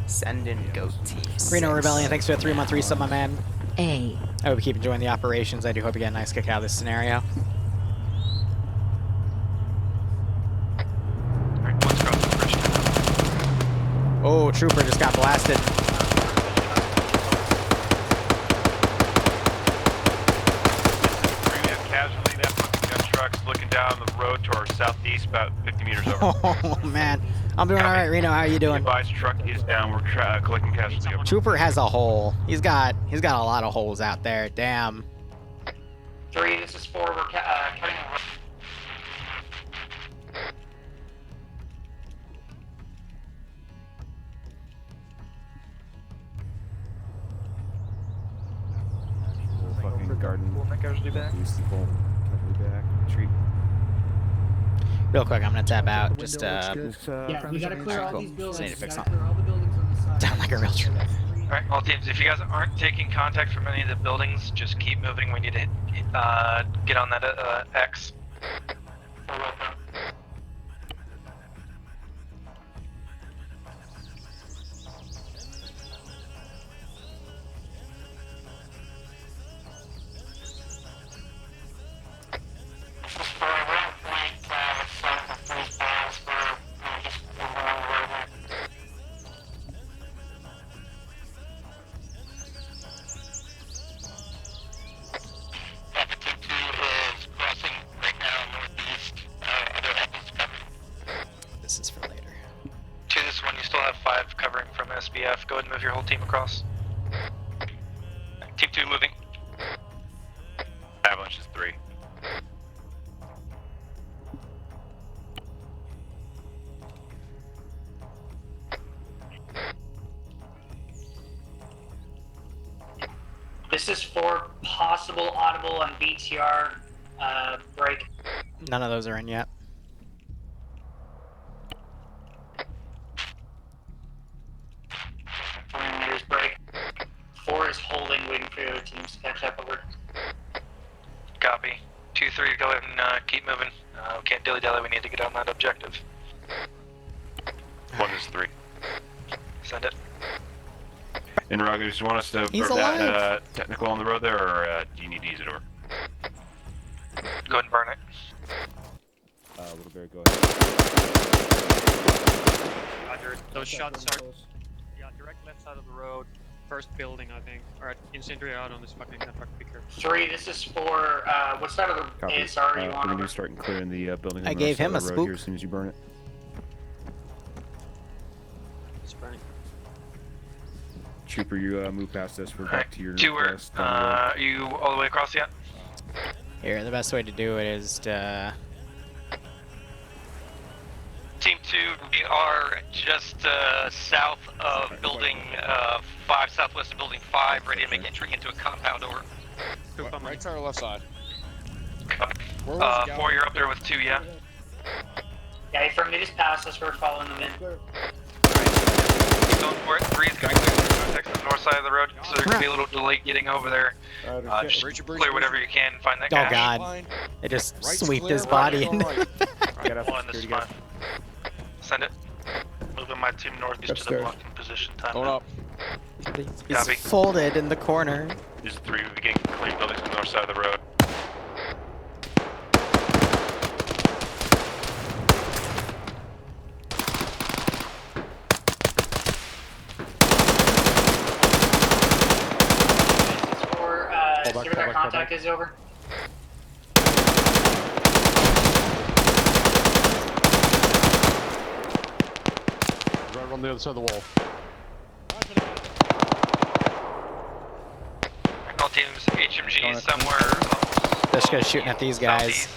Send in goat teams. Reno Rebellion, thanks for the 3-month resub, my man. I hope you keep enjoying the operations. I do hope you get a nice kick out of this scenario. Alright, let's cross the bridge. Oh, Trooper just got blasted. We have casualty, that fucking gun truck's looking down the road to our southeast, about 50 meters over. Oh, man. I'm doing all right, Reno. How are you doing? Advice truck is down. We're collecting casualty. Trooper has a hole. He's got a lot of holes out there. Damn. 3, this is 4. We're cutting a Fucking garden. Casualty back. Casualty back. Retreat. Real quick, I'm gonna tap out. Just yeah, we gotta clear all these buildings. Need to fix Clear all the buildings on this side. Sound like a real trooper. Alright, all teams, if you guys aren't taking contact from any of the buildings, just keep moving. We need to get on that X. This is for later. To this one, you still have 5 covering from SBF. Go ahead and move your whole team across. Team 2 moving. Avalanche is 3. This is 4, possible audible on BTR break. None of those are in yet. Meters break. 4 is holding, waiting for the other teams to catch up over. Copy. 2-3, go ahead and keep moving. We can't dilly-dally, we need to get on that objective. 1 is 3. Send it. And Ragu, do you want us to He's burn that alive. technical on the road there, or do you need to use it over? Go ahead and burn it. Little bear, go ahead. Roger. Those shots are direct left side of the road. First building, I think. Alright, incendiary out on this fucking truck picker. 3, this is 4, what side of the Copy. ASR you We're want? going to start clearing the building. I on the gave north him side a of the road spook. here as soon as you burn it. It's burning. Trooper, you move past us. We're back to your Tour, northwest. down the road. are you all the way across yet? Here, the best way to do it is to. Team 2, we are just south of building 5, southwest of building 5, ready to make entry into a compound over. Right side or left side? 4, you're up there with 2, yeah? Yeah, from me just past us, we're following them in. Keep going for it. 3 is going to clear contact on the north side of the road, so there's going to be a little delay getting over there. Just clear whatever you can and find that Oh cache. God! It just Right's sweeped clear, his body in. Get up, 1, this is security fine. guys. Send it. Moving my team northeast to the blocking position. Time. Going up. He's Copy. folded in the corner. This is 3. We begin clearing buildings on the north side of the road. This is 4, see where their contact is over? Right on the other side of the wall. All teams, HMG somewhere. Just go shooting at these guys.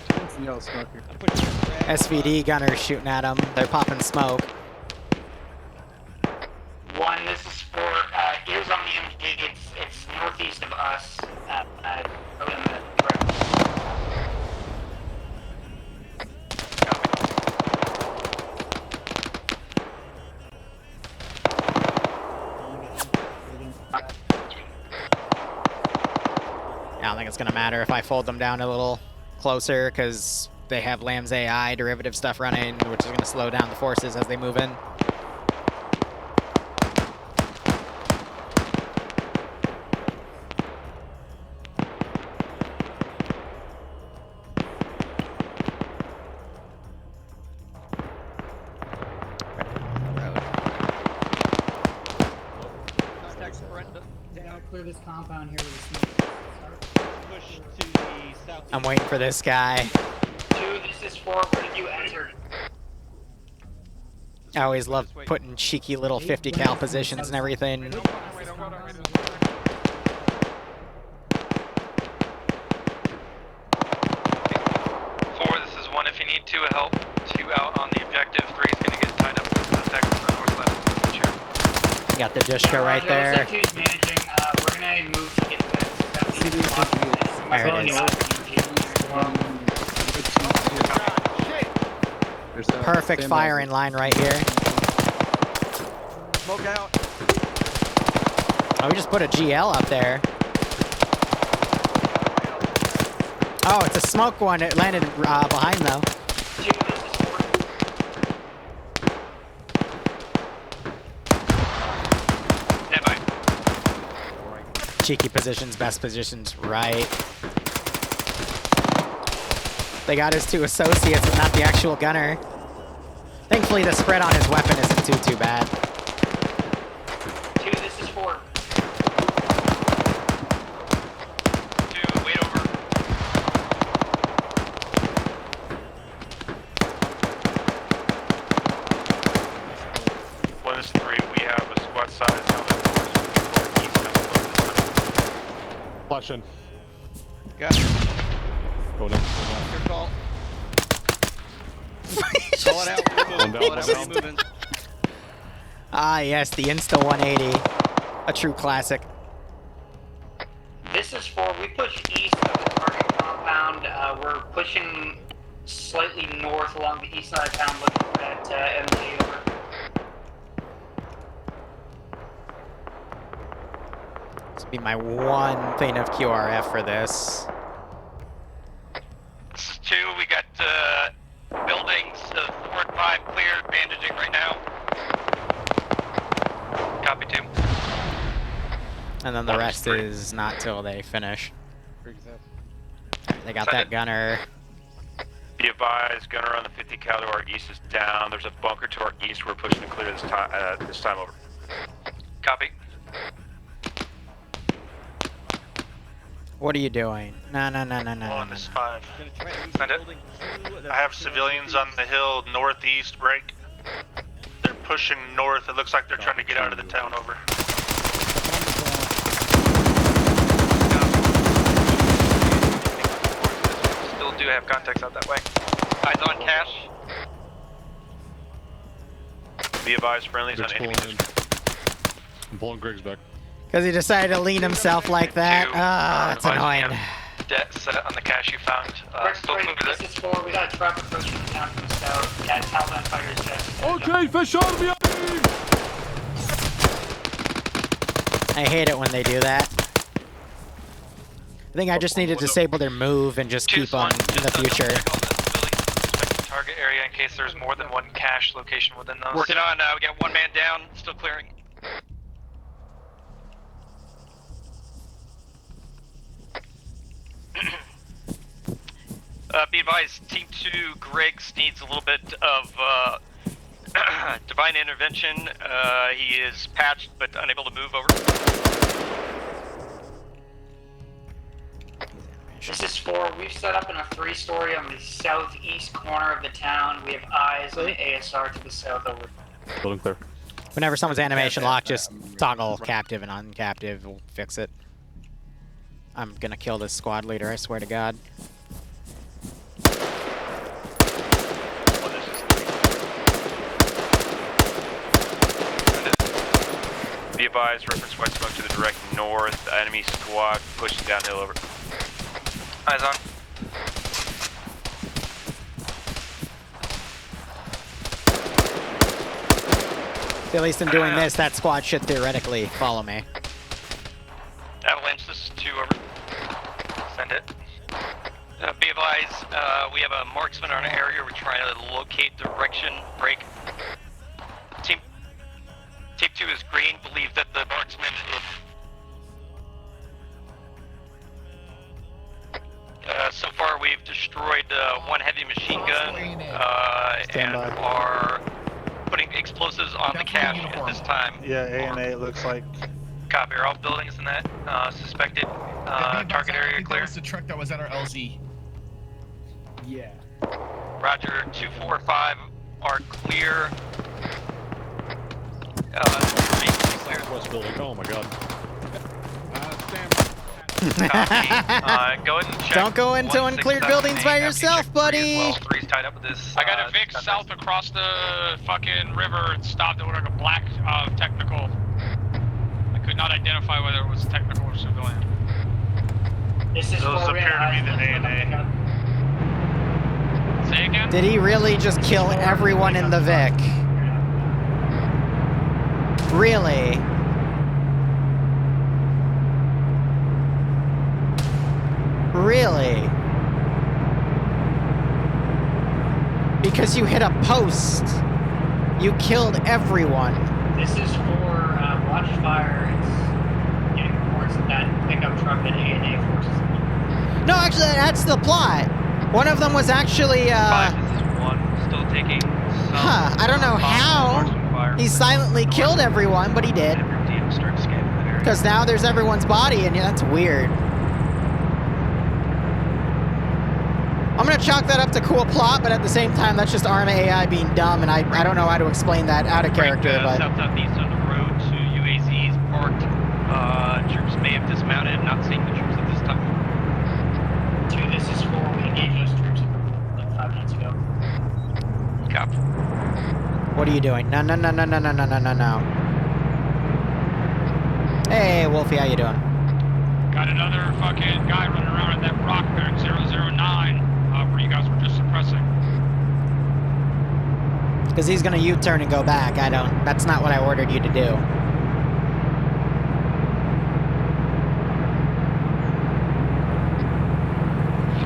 SVD gunners shooting at them. They're popping smoke. 1, this is 4, ears on the MG, it's northeast of us. Over in the I don't think it's gonna matter if I fold them down a little closer because they have Lamb's AI derivative stuff running, which is gonna slow down the forces as they move in. I'll clear this compound here with the smoke. Push to the south. I'm waiting for this guy. 2, this is 4, where did you enter? I always love putting cheeky little 50 cal positions and everything. 4, this is 1. If you need 2 help, 2 out on the objective. 3 is going to get tied up with the text on the northwest. Sure. Got the Dishka right there. Who's managing? We're gonna move to get There it is. Perfect firing line right here. Smoke out. Oh, we just put a GL up there. Oh, it's a smoke one. It landed behind though. Cheeky positions, best positions, right. They got his 2 associates, but not the actual gunner. Thankfully, the spread on his weapon isn't too bad. 2, this is 4. 2, wait over. 1 is 3. We have a squad size. Flushing. Got it. Going in. Your call. Call it out. We're moving. Call it out. We're moving. Ah, yes, the Insta 180. A true classic. This is 4. We push east of the target compound. We're pushing slightly north along the east side of town, looking at MG over. This will be my one thing of QRF for this. This is 2. We got buildings 4 and 5 cleared, bandaging right now. Copy 2. And then the rest is not till they finish. They got that gunner. Be advised, gunner on the 50 cal to our east is down. There's a bunker to our east. We're pushing to clear this time over. Copy. What are you doing? No. This is 5. Send it. I have civilians on the hill northeast break. They're pushing north. It looks like they're trying to get out of the town over. Still do have contacts out that way. Eyes on cash. Be advised, friendlies on enemy. I'm pulling Griggs back. Because he decided to lean himself like that. Ah, it's annoying. Set it on the cache you found. This is 4. We got a truck approaching the town from the south. Got Taliban fighters just. Okay, fish on me! I hate it when they do that. I think I just need to disable their move and just keep them in the future. Target area in case there's more than 1 cache location within those. Working on, we got 1 man down, still clearing. Be advised, Team 2, Griggs needs a little bit of divine intervention. He is patched but unable to move over. This is 4. We've set up in a 3-story on the southeast corner of the town. We have eyes on the ASR to the south over. Building clear. Whenever someone's animation locked, just toggle captive and uncaptive. We'll fix it. I'm gonna kill this squad leader, I swear to God. Be advised, reference white smoke to the direct north. Enemy squad pushing downhill over. Eyes on. At least in doing this, that squad should theoretically follow me. Avalanche, this is 2 over. Send it. Be advised, we have a marksman on our area. We're trying to locate direction. Break. Team 2 is green. Believe that the marksman is... so far, we've destroyed 1 heavy machine gun and are putting explosives on the cache at this time. Yeah, A&A it looks like. Copy. Are all buildings in that suspected target area clear? That was the truck that was at our LZ. Yeah. Roger. 245 are clear. Southwest building. Oh my god. Copy. Go ahead and check. Don't go into uncleared buildings by yourself, buddy. Well, 3's tied up with this. I got a Vic south across the fucking river and stopped. It was like a black technical. I could not identify whether it was technical or civilian. This is those appear to be the A&A. Say again? Did he really just kill everyone in the Vic? Really? Really? Because you hit a post. You killed everyone. This is for watch fire. It's getting reports that that pickup truck that A&A forces. No, actually, that's the plot. One of them was actually, This is 1, still taking some... I don't know how he silently killed everyone, but he did. Because now there's everyone's body, and that's weird. I'm gonna chalk that up to cool plot, but at the same time, that's just ARMA AI being dumb, and I don't know how to explain that out of character, but... South-southeast on the road to UAZ's parked. Troops may have dismounted. Not seeing the troops at this time. 2, this is 4. We engaged those troops like 5 minutes ago. Copy. What are you doing? No. Hey, Wolfie, how you doing? Got another fucking guy running around at that rock there at 009, where you guys were just suppressing. Because he's gonna U-turn and go back. That's not what I ordered you to do.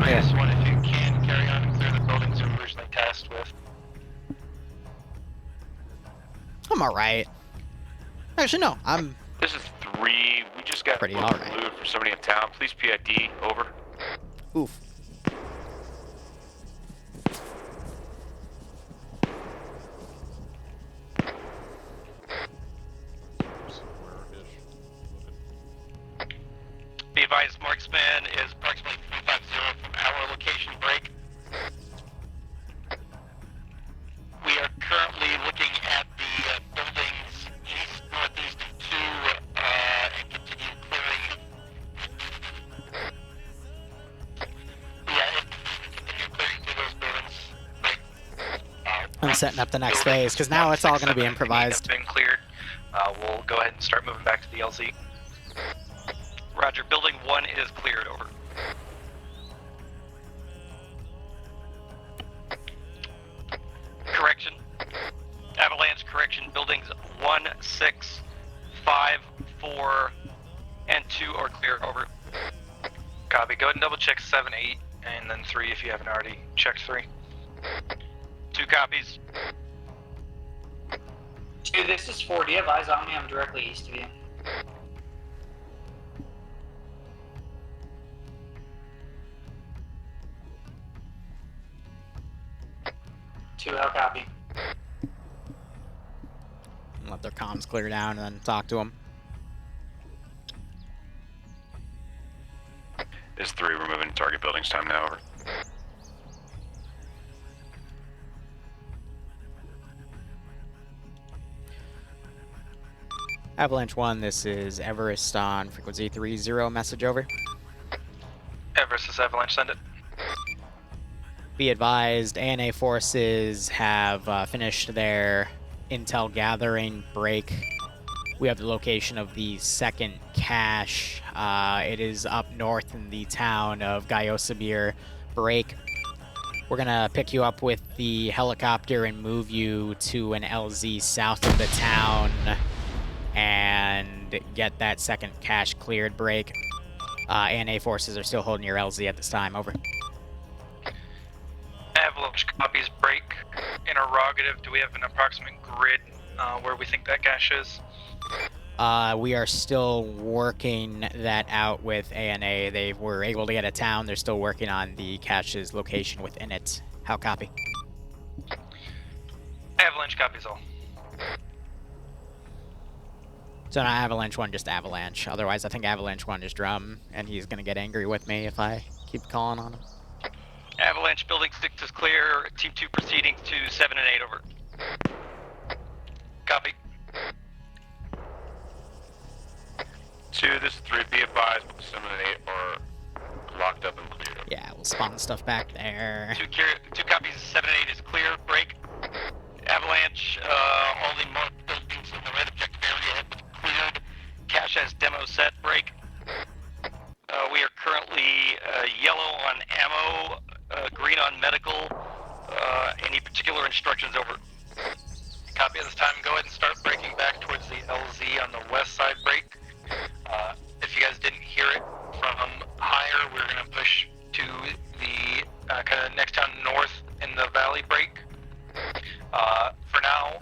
This one, if you can, carry on and clear the buildings you were originally tasked with. I'm alright. Actually, no, I'm... This is 3. We just got pretty alright alright. for somebody in town. Please PID. Over. Oof. Be advised, marksman is approximately 350 from our location break. We are currently looking at the buildings east, northeast of 2, and continue clearing. Continue clearing through those buildings. I'm setting up the next phase, because now it's all going to be improvised. Been cleared. We'll go ahead and start moving back to the LZ. Roger, building 1 is cleared, over. Correction. Avalanche correction, buildings 1, 6, 5, 4, and 2 are clear, over. Copy. Go ahead and double check 7, 8, and then 3 if you haven't already checked 3. 2 copies. 2, this is 4. Do you have eyes on me? I'm directly east of you. How copy? Let their comms clear down and then talk to them. This 3. We're moving to target buildings. Time now. Over. Avalanche 1, this is Everest on frequency 30, message over. Everest is Avalanche, send it. Be advised, ANA forces have finished their intel gathering break. We have the location of the second cache. It is up north in the town of Gaiosabir. Break. We're gonna pick you up with the helicopter and move you to an LZ south of the town and get that second cache cleared. Break. ANA forces are still holding your LZ at this time. Over. Avalanche copies, break. Interrogative, do we have an approximate grid where we think that cache is? We are still working that out with ANA. They were able to get a town. They're still working on the cache's location within it. How copy? Avalanche copies all. So not Avalanche 1, just Avalanche. Otherwise, I think Avalanche 1 is Drum, and he's going to get angry with me if I keep calling on him. Avalanche building 6 is clear. Team 2 proceeding to 7 and 8, over. Copy. 2, this is 3. Be advised, 7 and 8 are locked up and cleared up. Yeah, we'll spawn stuff back there. 2 copies, 7 and 8 is clear, break. Avalanche, all the marked buildings in the red objective area have been cleared. Cache has demo set, break. We are currently yellow on ammo, green on medical. Any particular instructions over? Copy at this time. Go ahead and start breaking back towards the LZ on the west side break. If you guys didn't hear it from higher, we're going to push to the kind of next town north in the valley break. For now,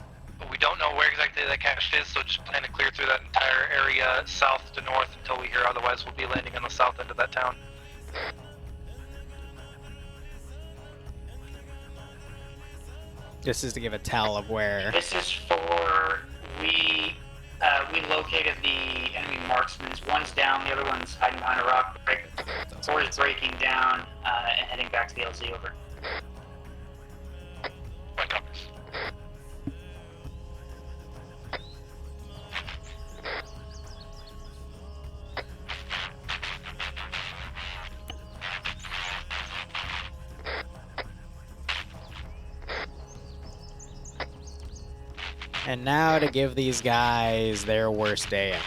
we don't know where exactly that cache is, so just plan to clear through that entire area south to north until we hear otherwise. We'll be landing on the south end of that town. This is to give a tell of where. This is for we located the enemy marksmen. One's down, the other one's hiding behind a rock. Or is breaking down and heading back to the LZ. Over. And now to give these guys their worst day ever.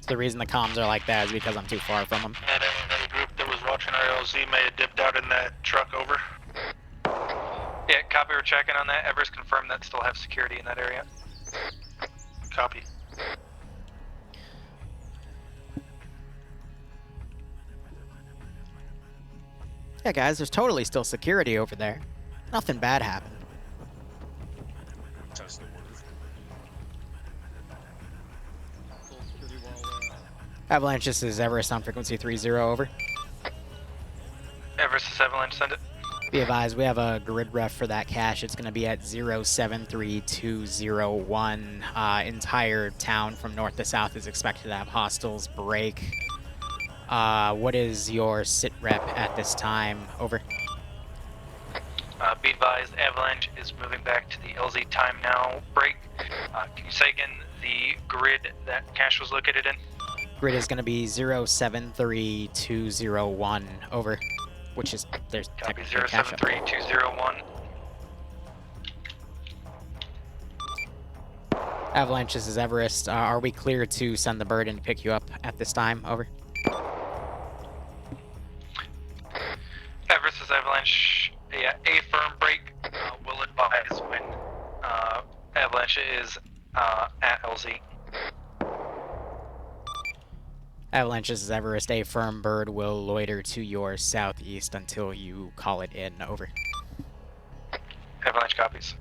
The reason the comms are like that is because I'm too far from them. And any group that was watching our LZ may have dipped out in that truck, over. Yeah, copy, we're checking on that. Everest confirmed that still have security in that area. Copy. Yeah, guys, there's totally still security over there. Nothing bad happened. Avalanche, this is Everest on frequency 30, over. Everest is Avalanche, send it. Be advised, we have a grid ref for that cache. It's going to be at 073201. Entire town from north to south is expected to have hostiles break. What is your sit rep at this time? Over. Be advised, Avalanche is moving back to the LZ time now break. Can you say again the grid that cache was located in? Grid is going to be 073201. Over. Which is, there's Copy, technically a cache up there. 073201. Avalanche, this is Everest. Are we clear to send the bird in to pick you up at this time? Over. Everest is Avalanche. Yeah, a firm break. Will advise when Avalanche is at LZ. Avalanche, this is Everest. A firm bird will loiter to your southeast until you call it in. Over. Avalanche copies.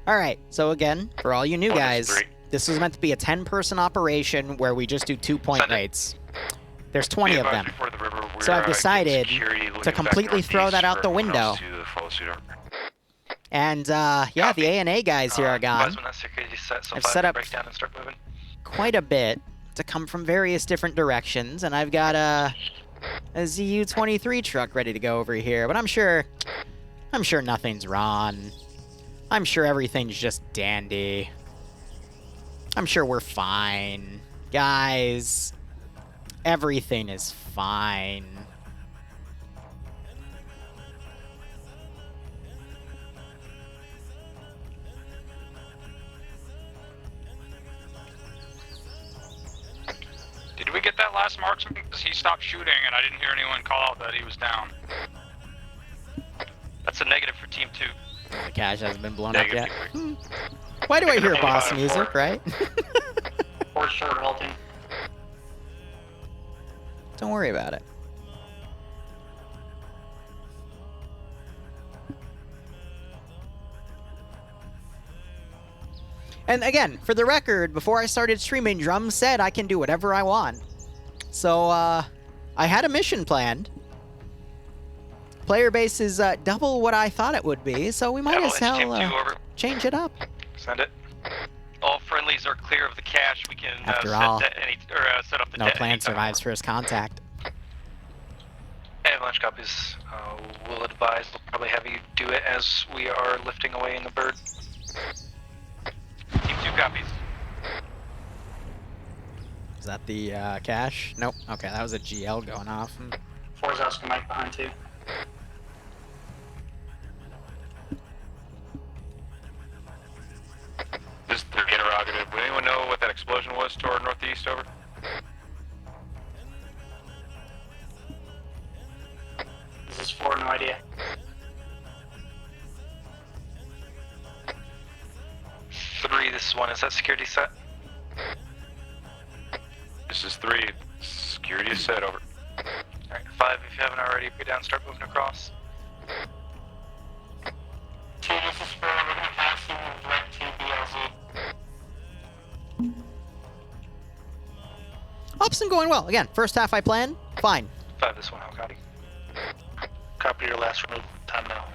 Alright, so again, for all you new guys, this was meant to be a 10-person operation where we just do 2-point rates. There's 20 of them. So I've decided to completely throw that out the window. And, yeah, the A&A guys here are gone. I've set up quite a bit to come from various different directions, and I've got a ZU-23 truck ready to go over here, but I'm sure nothing's wrong. I'm sure everything's just dandy. I'm sure we're fine. Guys, everything is fine. Did we get that last marksman? Because he stopped shooting and I didn't hear anyone call out that he was down. That's a negative for Team 2. The cache hasn't been blown up yet. Why do I hear boss music, right? Or short halting. Don't worry about it. And again, for the record, before I started streaming, Drum said I can do whatever I want. So, I had a mission planned. Player base is double what I thought it would be, so we might as well change it up. Send it. All friendly friendlies are clear of the cache, we can After all, set up the no plan survives first contact. Avalanche copies. We'll advise. We'll probably have you do it as we are lifting away in the bird. Team 2 copies. Is that the cache? Nope. Okay, that was a GL going off. 4's Oscar Mike behind 2. Just the interrogative. Would anyone know what that explosion was to our northeast? Over. This is 4, no idea. Three, this is 1. Is that security set? This is 3. Security is set. Over. Alright, 5, if you haven't already, get down, start moving across. 2, this is 4, we're gonna pass you direct to BLZ. Ops and going well. Again, first half I planned, fine. 5, this 1, how copy? Copy your last remove time now.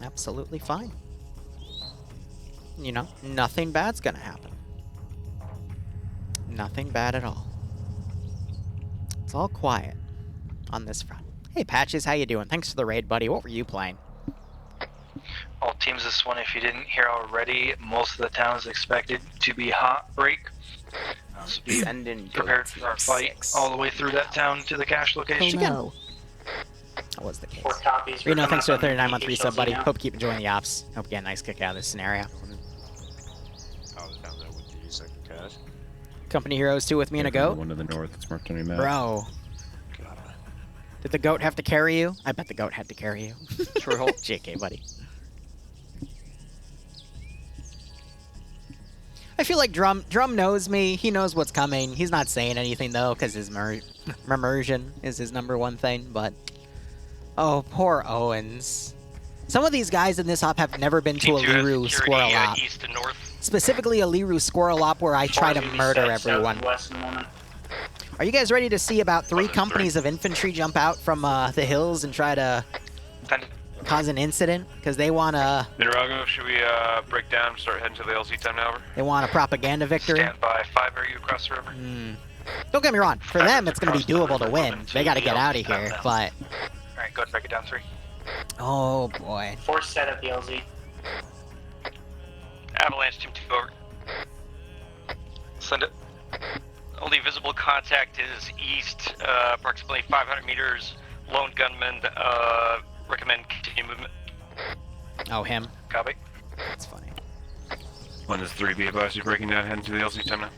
Absolutely fine. You know, nothing bad's gonna happen. Nothing bad at all. It's all quiet on this front. Hey Patches, how you doing? Thanks for the raid, buddy. What were you playing? All teams this one, if you didn't hear already, most of the town is expected to be hot break. So be prepared for our fight all the way through that town to the cache location. That was the case. 4 copies. Reno, thanks for the 39 month HLZ resub, buddy. now. Hope you keep enjoying the ops. Hope you get a nice kick out of this scenario. I was down there with the second cache. Company Heroes 2 with me and a goat. One to the north. It's marked on your map. Bro. Did the goat have to carry you? I bet the goat had to carry you. True. JK, buddy. I feel like Drum knows me. He knows what's coming. He's not saying anything, though, because his immersion is his #1 thing, but... Oh, poor Owens. Some of these guys in this op have never been to a Liru Squirrel op. East and north. Specifically a Liru Squirrel op where I try to murder everyone. Are you guys ready to see about 3 companies of infantry jump out from the hills and try to cause an incident? Because they want to... Nirago, should we break down and start heading to the LZ time now? Over. They want a propaganda victory. Stand by. 5, are you across the river? Don't get me wrong. For them, it's going to be doable to win. They got to get out of here, but... Alright, go ahead and break it down. 3. Oh, boy. 4 set at BLZ. Avalanche team 2 over. Send it. Only visible contact is east, approximately 500 meters. Lone gunman, recommend continue movement. Oh, him. Copy. That's funny. 1 is 3. Be advised, you're breaking down heading to the LZ time now.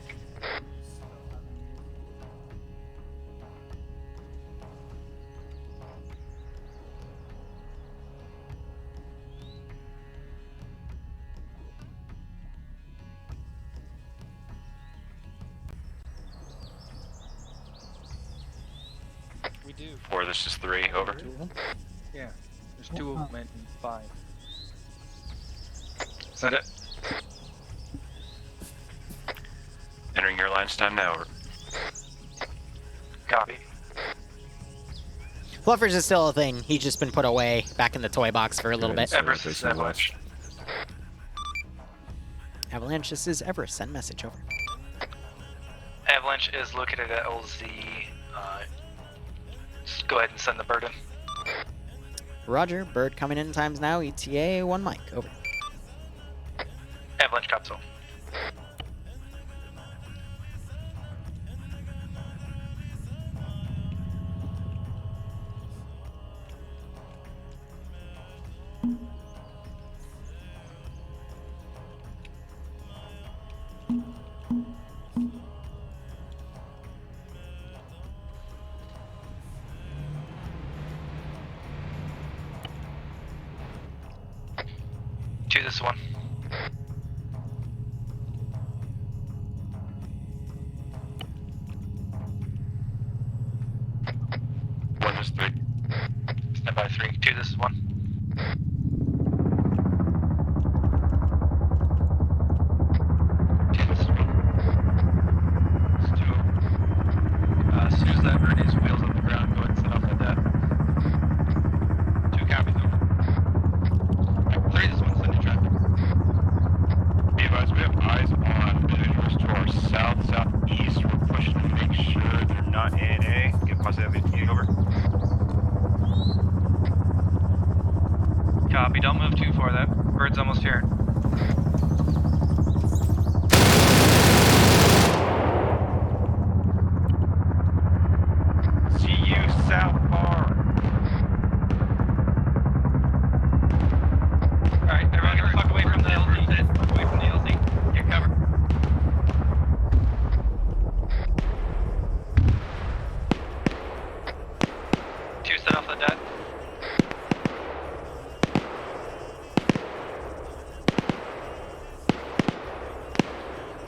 We do. 4, this is 3. Over. Yeah. There's 2 of them and 5. Send it. Entering your lines time now. Over. Copy. Fluffers is still a thing. He's just been put away back in the toy box for a little bit. Everest is Avalanche. Avalanche, this is Everest. Send message over. Avalanche is located at LZ. Just go ahead and send the bird in. Roger. Bird coming in times now. ETA 1 mic. Over. Avalanche capsule. To this 1. One is 3. Stand by 3. 2, this is 1. This is 1. This is 2. As soon as that bird is wheels on the ground, go ahead and set off at that. 2 copies over.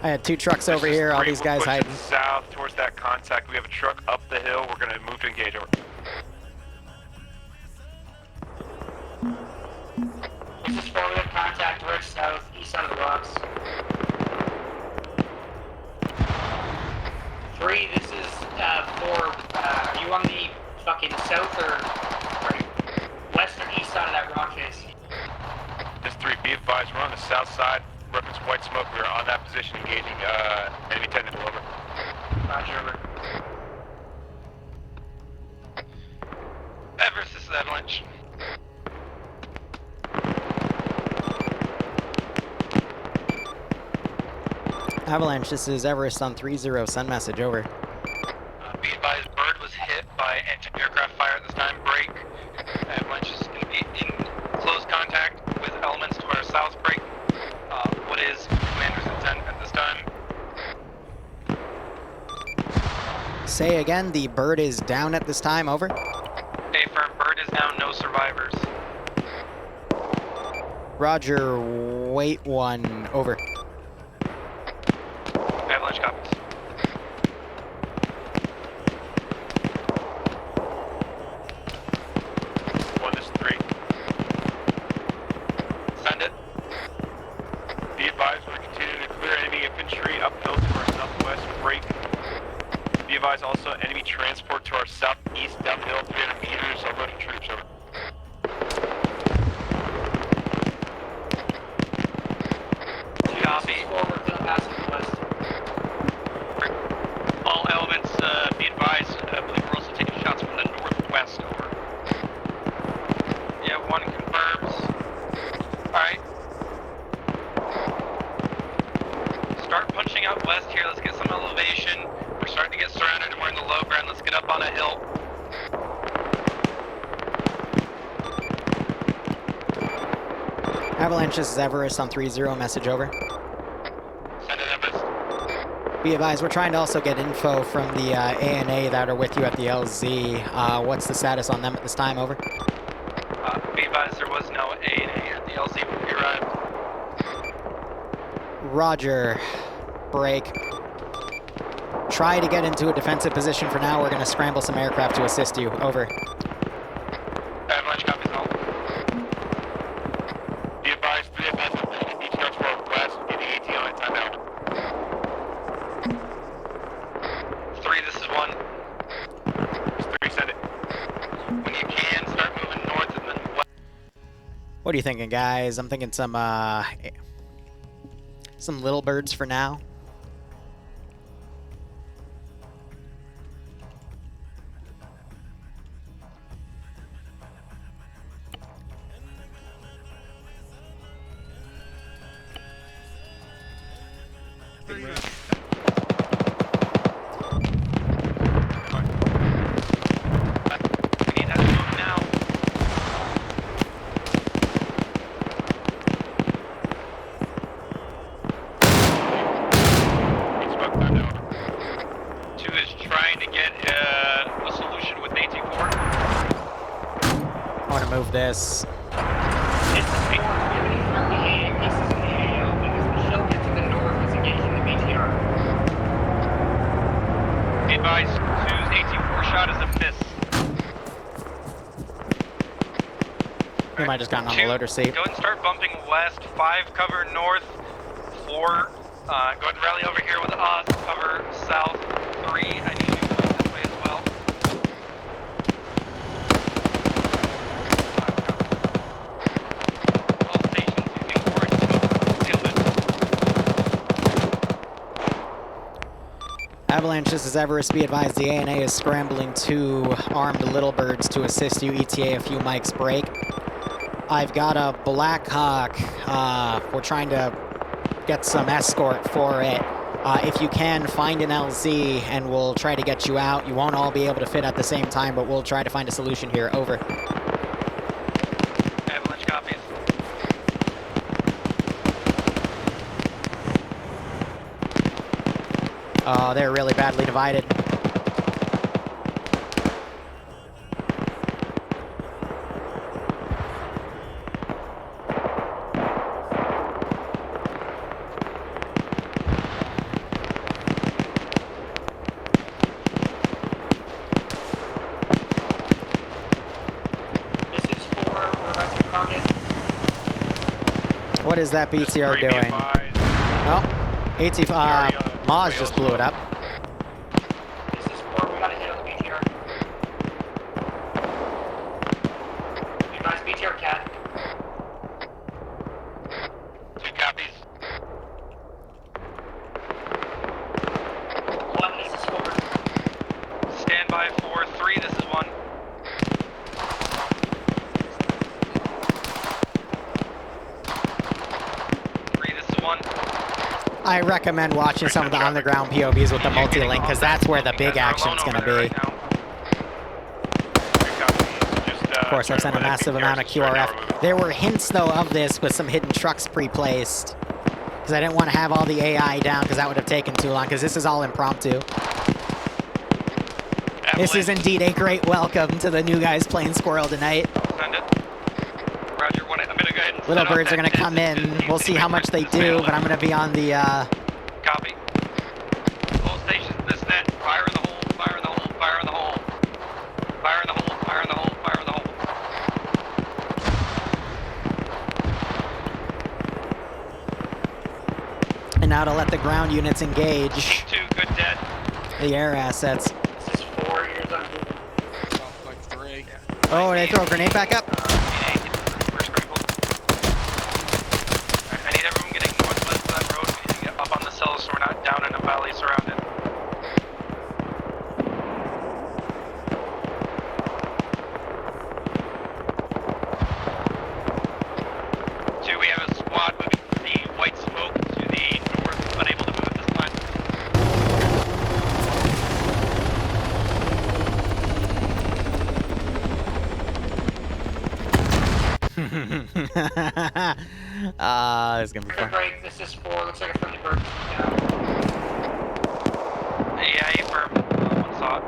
I had 2 trucks over This is here, all 3, these we're guys pushing hiding. south towards that contact. We have a truck up the hill. We're going to move to engage over. This is 4, we have contact towards south, east side of the rocks. 3, this is 4, are you on the fucking south or west or east side of that rock face? This 3, be advised, we're on the south side. Reference white smoke. We're on that position, engaging enemy technical over. Roger, over. Everest, this is Avalanche. Avalanche, this is Everest on 3-0. Send message, over. Be advised, Bird was hit by anti-aircraft fire at this time. Break. Avalanche is going to be in close contact with elements to our south. Break. What is Commander's intent at this time? Say again, the Bird is down at this time, over. Affirm, Bird is down, no survivors. Roger, wait 1, over. Avalanche copies. This is 3. Send it. Be advised, we're continuing to clear enemy infantry uphill to our southwest. Break. Be advised, also enemy transport to our southeast downhill, 300 meters. Unloading troops, over. Copy. Forward to the pass to the west. All elements, be advised, I believe we're also taking shots from the northwest, over. Yeah, 1 confirms. Alright. Start punching out west here, let's get some elevation. We're starting to get surrounded and we're in the low ground, let's get up on a hill. Avalanche, this is Everest on 3-0. Message, over. Send it, Everest. Be advised, we're trying to also get info from the ANA that are with you at the LZ. What's the status on them at this time, over? Be advised, there was no ANA at the LZ when we arrived. Roger. Break. Try to get into a defensive position for now. We're going to scramble some aircraft to assist you. Over. Avalanche copies all. Be advised, 3 of us each goes for west, getting AT on it, time out. 3, this is 1. This 3, send it. When you can, start moving north and then west. What are you thinking, guys? I'm thinking some little birds for now. This. Be advised, 2's 18-4 shot is a miss. We might have just gotten on the loader seat. Go ahead and start bumping west. 5 cover north. 4, go ahead and rally over here with us. Cover south. 3, I need you to move this way as well. Avalanche, this is Everest. Be advised, the ANA is scrambling 2 armed little birds to assist you. ETA a few mics, break. I've got a Black Hawk. We're trying to get some escort for it. If you can, find an LZ and we'll try to get you out. You won't all be able to fit at the same time, but we'll try to find a solution here. Over. Avalanche copies. Oh, they're really badly divided. What is that BTR doing? Oh, AT, Maz just blew it up. This is 4, we got a hit on the BTR. Advise BTR cat. 2 copies. 1, this is 4. Stand by 4, 3, this is 1. 3, this is 1. I recommend watching some of the on-the-ground POVs with the multi-link, because that's where the big action's going to be. Of course, I've sent a massive amount of QRF. There were hints, though, of this with some hidden trucks pre-placed, because I didn't want to have all the AI down, because that would have taken too long, because this is all impromptu. This is indeed a great welcome to the new guys playing Squirrel tonight. Send it. Roger, I'm gonna go ahead and Little birds are going to come in. We'll see how much they do, but I'm going to be on the... Copy. All stations, this net. Fire in the hole, fire in the hole, fire in the hole. Fire in the hole, fire in the hole, fire in the hole. And now to let the ground units engage 2, good dead. the air assets. This is 4, here's on Google. Like 3. Oh, they throw a grenade back up? I need everyone getting northwest of that road and get up on the cells so we're not down in a valley surrounded. 2, we have a squad moving the white smoke to the north, unable to move at this time. It's gonna be fun. Break, this is 4, looks like a friendly bird. Yeah, affirm. One saw it.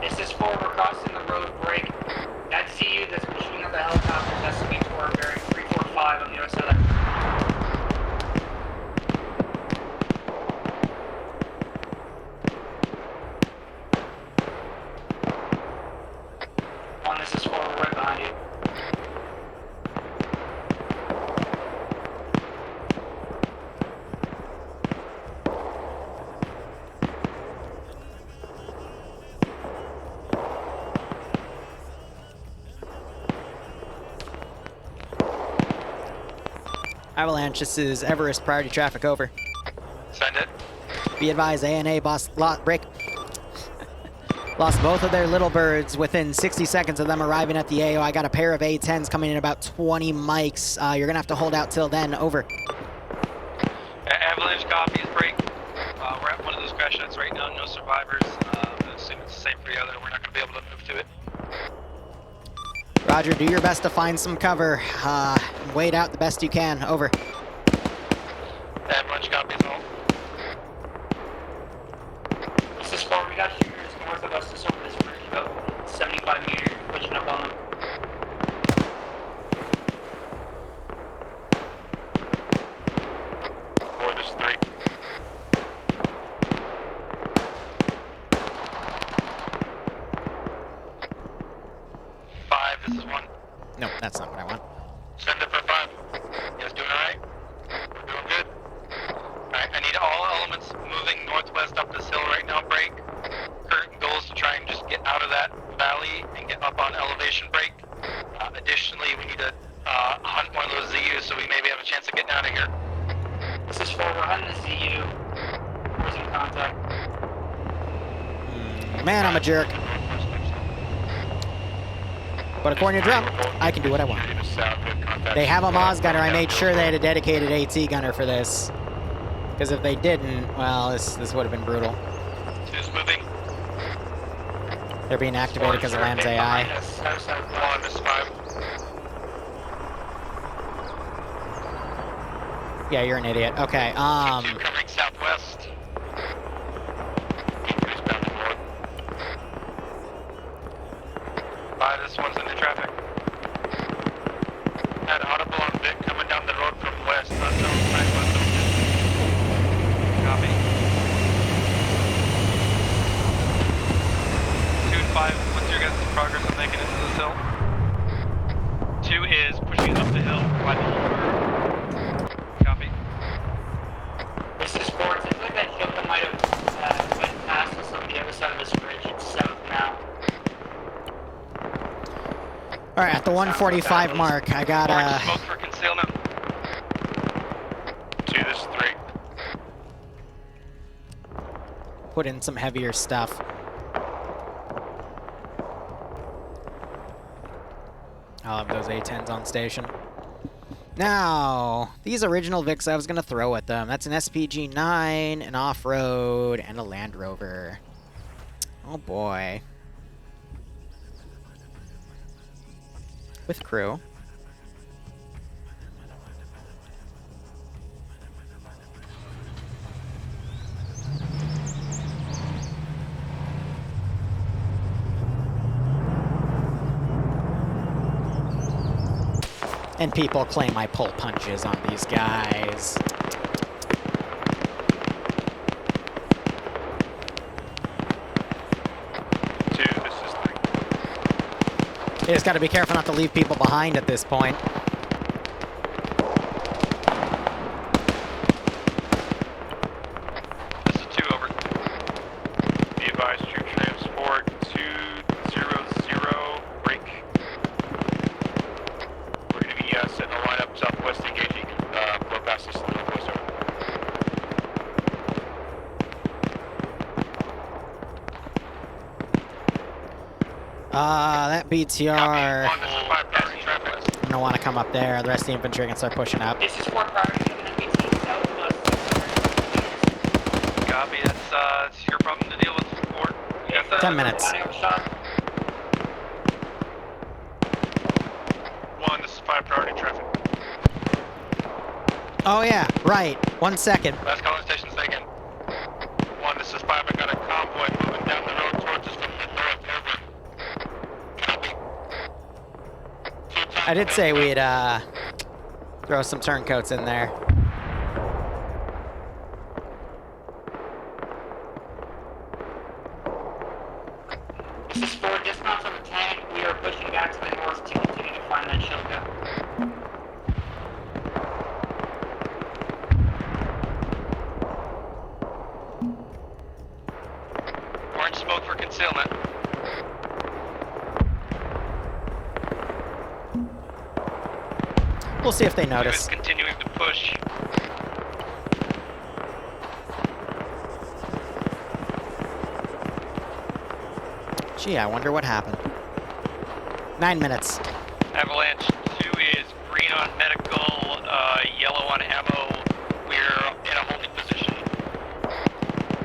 This is 4, we're crossing the road break. That CU that's shooting at the helicopters, that's to our bearing 345 on the other side of that. This is 4, we're right behind you. Avalanche, this is Everest, priority traffic, over. Send it. Be advised, ANA break. Lost both of their little birds within 60 seconds of them arriving at the AO. I got a pair of A-10s coming in about 20 mics. You're gonna have to hold out till then, over. Avalanche copies, break. We're at one of those crash sites right now, no survivors. I assume it's the same for the other. We're not gonna be able to move to it. Roger, do your best to find some cover. Wait out the best you can, over. Avalanche copies all. This is 4, we got shooters north of us, just over this bridge, about 75 meters, pushing up on them. Or there's 3. This is 1. No, that's not what I want. Send it for 5. You guys doing alright? We're doing good. Alright, I need all elements moving northwest up this hill right now, break. Current goal is to try and just get out of that valley and get up on elevation break. Additionally, we need to hunt one of those ZUs so we maybe have a chance of getting out of here. This is 4, we're hunting the ZU. Where's in contact? Man, I'm a jerk. But according to Drum, I can do what I want. They have a Moz gunner. I made sure they had a dedicated AT gunner for this. Because if they didn't, well, this would have been brutal. Who's moving? They're being activated because of Lamb's AI. Yeah, you're an idiot. Okay, Covering southwest. This one's into traffic. Had audible on Vic coming down the road from west. Copy. 2 and 5, what's your guys' progress on Vic? 145 mark. I got Smoke for concealment. 2, this is 3. put in some heavier stuff. I'll have those A10s on station. Now, these original Vics I was going to throw at them. That's an SPG-9, an off-road, and a Land Rover. Oh boy. With crew. And people claim I pull punches on these guys. You just gotta be careful not to leave people behind at this point. This is 2, over. Be advised, troop transport 200, break. We're gonna be setting a lineup southwest, engaging, blow past this northwest, over. That BTR. I'm gonna want to come up there. The rest of the infantry can start pushing up. This is 4 priority, given an 18 southwest. Copy, that's your problem to deal with, Fort. 10 minutes. 1, this is 5 priority traffic. Oh yeah, right. 1 second. Last calling station, second. 1, this is 5, I got a convoy moving down the road towards us from the north, over. I did say we'd throw some turncoats in there. This is 4, dismount from the tank. We are pushing back to the north to continue to find that Shilka. Orange smoke for concealment. We'll see if they notice. Continuing to push. Gee, I wonder what happened. 9 minutes. Avalanche 2 is green on medical, yellow on ammo. We're in a holding position.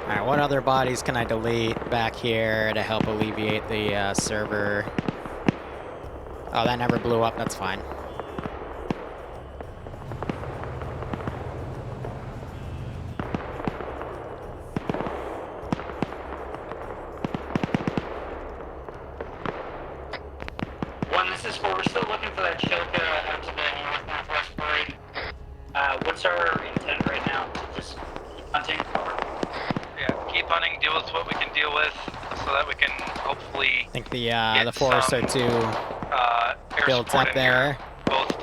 Alright, what other bodies can I delete back here to help alleviate the server? Oh, that never blew up. That's fine. This is 4, we're still looking for that Shilka out to the north-northwest parade. What's our intent right now? Just hunting? Yeah, keep hunting, deal with what we can deal with, so that we can hopefully I think the forest are too built up there. Both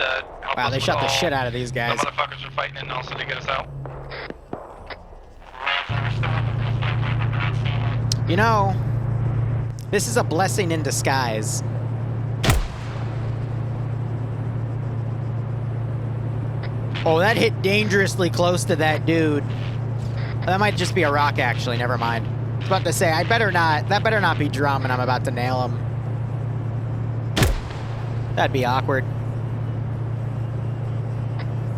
Wow, they shot the shit out of these guys. The motherfuckers are fighting and also to get us out. You know, this is a blessing in disguise. Oh, that hit dangerously close to that dude. That might just be a rock, actually. Never mind. I was about to say, that better not be drum, and I'm about to nail him. That'd be awkward.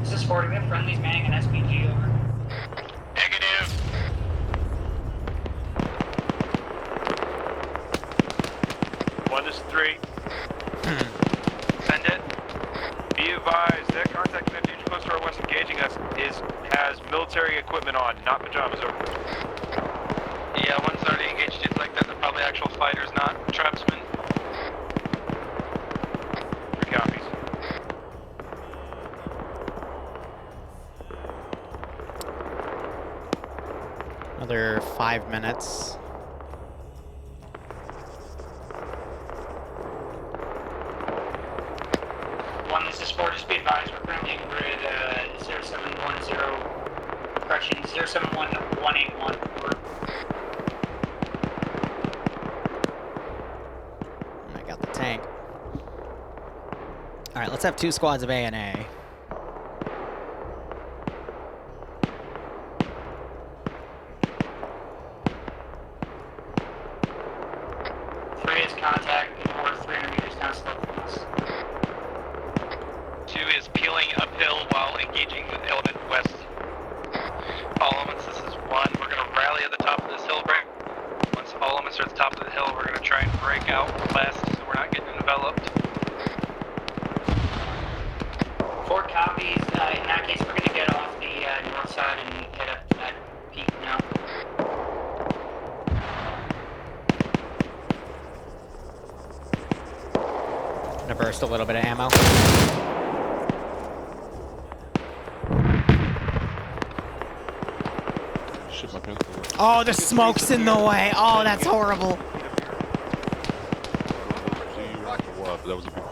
This is 4, we have friendlies manning an SPG over. Negative. One is 3. Send it. Be advised, that contact in the future close to our west engaging us has military equipment on, not pajamas, over. Yeah, one's already engaged dudes like that. They're probably actual fighters, not tribesmen. 3 copies. Another 5 minutes. This is 4, just be advised, we're currently in grid 0710, correction, 071181. I got the tank. let's have 2 squads of A&A. Three is contact, or 300 meters down slope from us. 2 is peeling uphill while engaging with element west. All elements, this is 1. We're going to rally at the top of this hill break. Once all elements are at the top of the hill, we're going to try and break out west so we're not getting enveloped. 4 copies. In that case, we're going to get off the north side and head up to that peak now. Gonna burst a little bit of ammo. Shit, my pants. Oh, the smoke's in the way. Oh, that's horrible. That was a big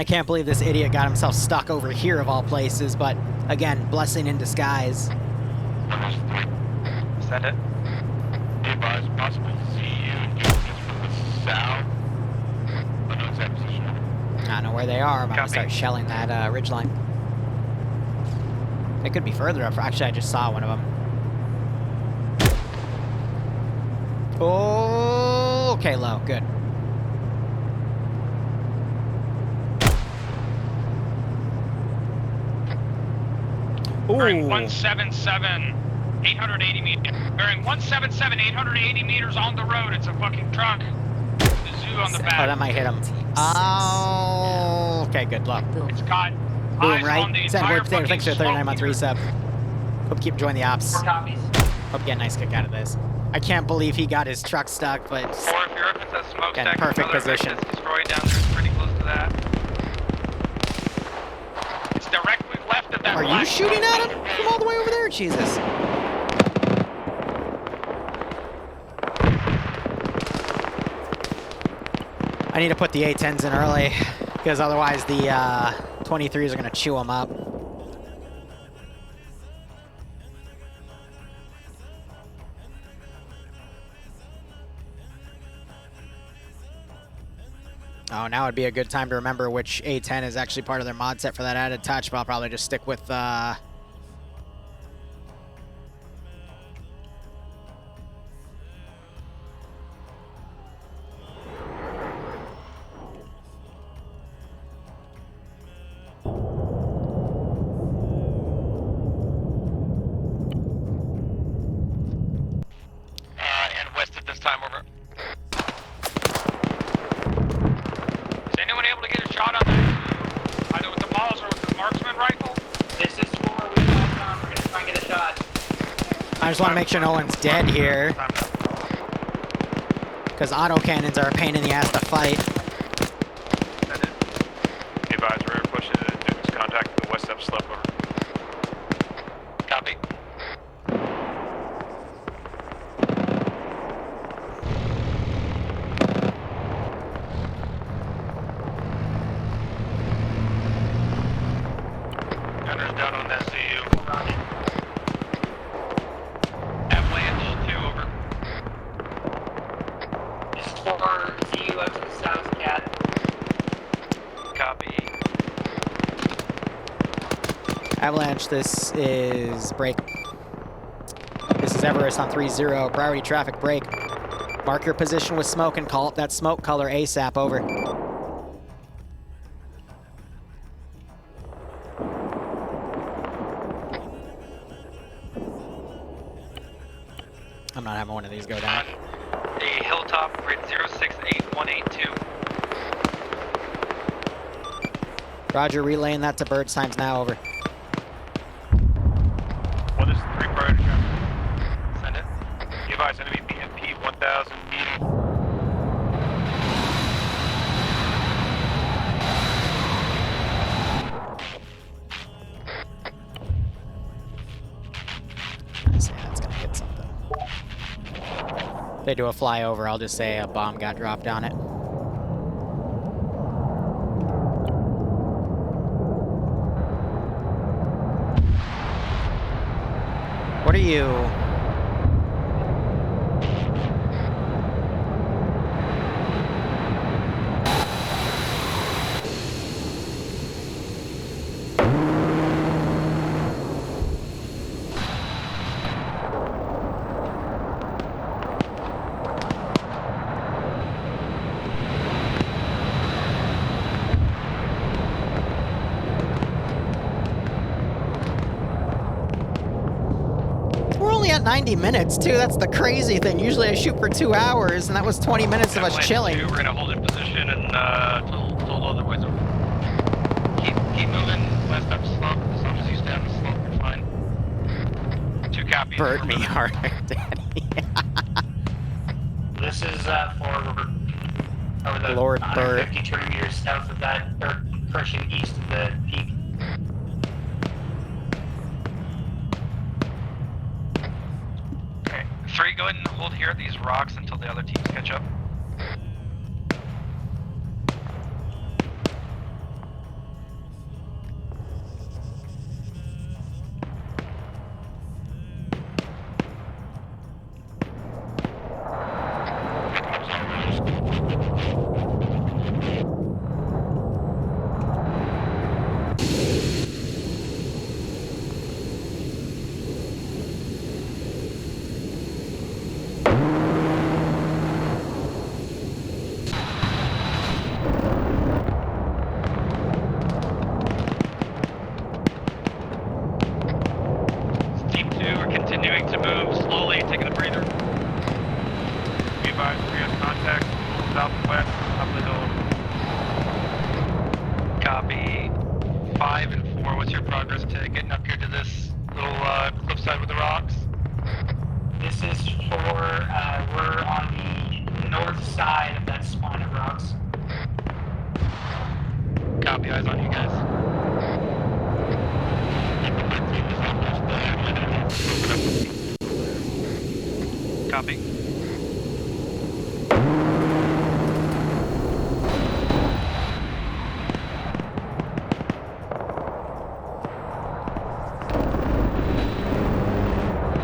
I can't believe this idiot got himself stuck over here of all places, but again, blessing in disguise. Send it. Be advised, possible CU intelligence from the south. Unknown exact position. I don't know where they are, but I'm gonna Copy. start shelling that ridgeline. They could be further up. Actually, I just saw one of them. Oh, okay, low, good. Bearing Ooh. 177, 880 meters. Bearing 177, 880 meters on the road. It's a fucking truck. The zoo on the back. Oh, that might hit him. Oh, okay, good luck. It's got Boom, eyes right? on the Send entire word there. Thanks for fucking 39 month resub. Hope you keep enjoying the ops. 4 copies. Hope you get a nice kick out of this. I can't believe he got his truck stuck, but 4, if you're up at that smokestack, again, perfect another position. that's destroyed down there is pretty close to that. It's directly left of that. Are you black shooting truck. at him from all the way over there? Jesus. I need to put the A-10s in early, because otherwise the 23s are going to chew them up. Oh, now would be a good time to remember which A10 is actually part of their mod set for that added touch, but I'll probably just stick with And west at this time, over. Is anyone able to get a shot on that? Either with the balls or with the marksman rifle? This is 4. We got down. We're going to try and get a shot. I just want to make sure no one's dead here, because autocannons are a pain in the ass to fight. Be advised, we're pushing to Duke's contact to the west up slope over. Copy. Gunner's down on that CU. Avalanche 2, over. This is 4. CU up to the south, Cat. Copy. Avalanche, this is break. This is Everest on 3-0. Priority traffic break. Mark your position with smoke and call up that smoke color ASAP, over. I'm not having one of these go down. A hilltop grid 068182. Roger, relaying that to Birds times now, over. What is 3 priority traffic? Send it. Be advised, enemy BMP 1000 meters. Say that's gonna hit something. If they do a flyover, I'll just say a bomb got dropped on it. What are you? 90 minutes, too. That's the crazy thing. Usually I shoot for 2 hours, and that was 20 minutes of us chilling. We're gonna hold in position and told otherwise. Keep moving west up slope. As long as you stay on the slope, you're fine. 2 copies. Bird me harder, Daddy. This is for over the Lord 150 200 meters south of that, or pushing east of the peak. Okay, 3, go ahead and hold here at these rocks until the other teams catch up. Team 2 are continuing to move slowly, taking a breather. Be advised, we have contact southwest up the hill. Copy. 5 and 4, what's your progress to getting up here to this little cliffside with the rocks? This is for, we're on the north side of that spine of rocks. Copy, eyes on you guys. Copy.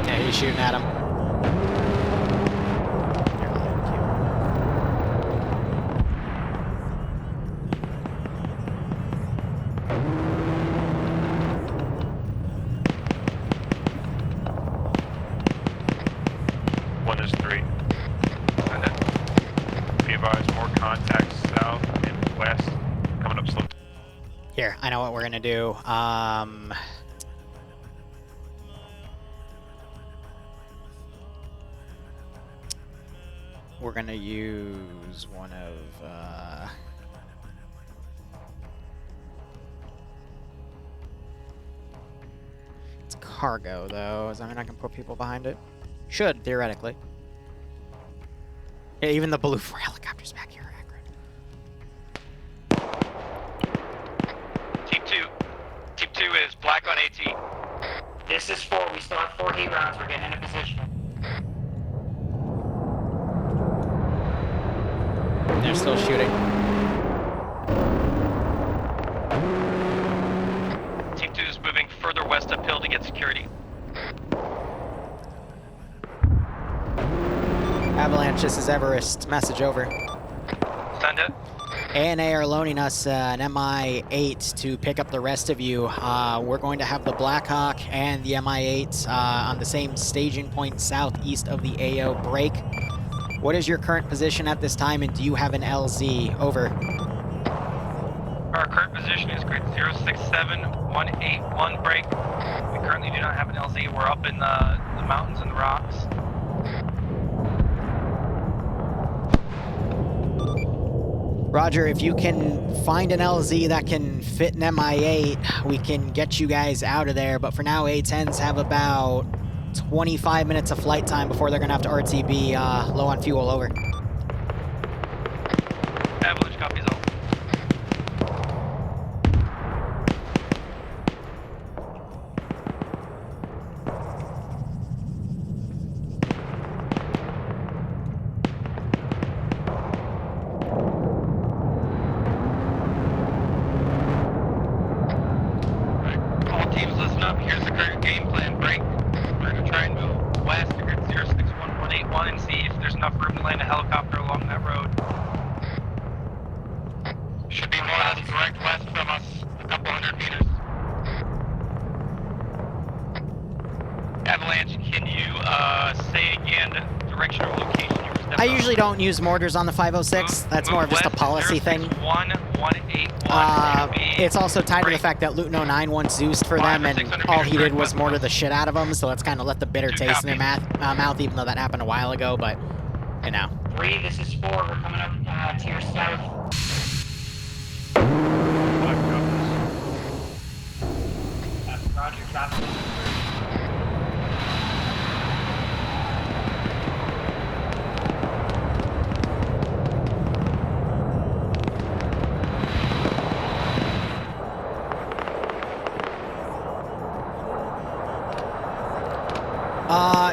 Yeah, he's shooting at him. One is 3. And then be advised, more contacts south and west coming up slope. Here, I know what we're gonna do. We're gonna use one of, it's cargo, though. Does that mean I can put people behind it? Should, theoretically. Yeah, even the blue 4 helicopters back here are accurate. Team 2 is black on AT. This is 4, we still have 4 heat rounds, we're getting into position. They're still shooting. Team 2 is moving further west uphill to get security. Avalanche, this is Everest. Message over. Send it. ANA are loaning us an MI-8 to pick up the rest of you. We're going to have the Blackhawk and the MI-8 on the same staging point southeast of the AO break. What is your current position at this time, and do you have an LZ? Over. Our current position is grid 067181 break. We currently do not have an LZ. We're up in the mountains and the rocks. Roger, if you can find an LZ that can fit an MI-8, we can get you guys out of there. But for now, A-10s have about 25 minutes of flight time before they're going to have to RTB low on fuel. Over. Avalanche copies all. All teams listen up. Here's the current game plan break. We're going to try and move west to grid 061181 and see if there's enough room to land a helicopter along that road. Should be more or less direct west from us, a couple hundred meters. Avalanche, can you say again the direction or location you were stepping I usually don't use mortars on the 506. That's more of just a policy thing. It's also tied to the fact that Luton 09 once Zeused for them, and all he did was mortar the shit out of them, so that's kind of left the bitter taste in their mouth, even though that happened a while ago, but, you know. 3, this is 4. We're coming up to your south. Roger, copy.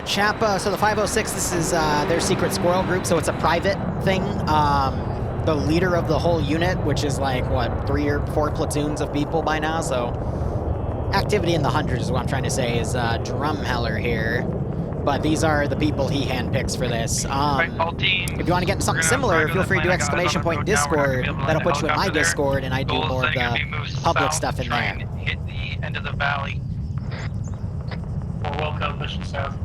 Chap, so the 506, this is their secret squirrel group, so it's a private thing. The leader of the whole unit, which is like, what, 3 or 4 platoons of people by now, so activity in the hundreds is what I'm trying to say, is Drumheller here. But these are the people he handpicks for this. If you want to get into something similar, feel free to do exclamation point Discord. That'll put you in my Discord, and I do more of the public stuff in there. Hit the end of the valley. Or Wilco pushing south.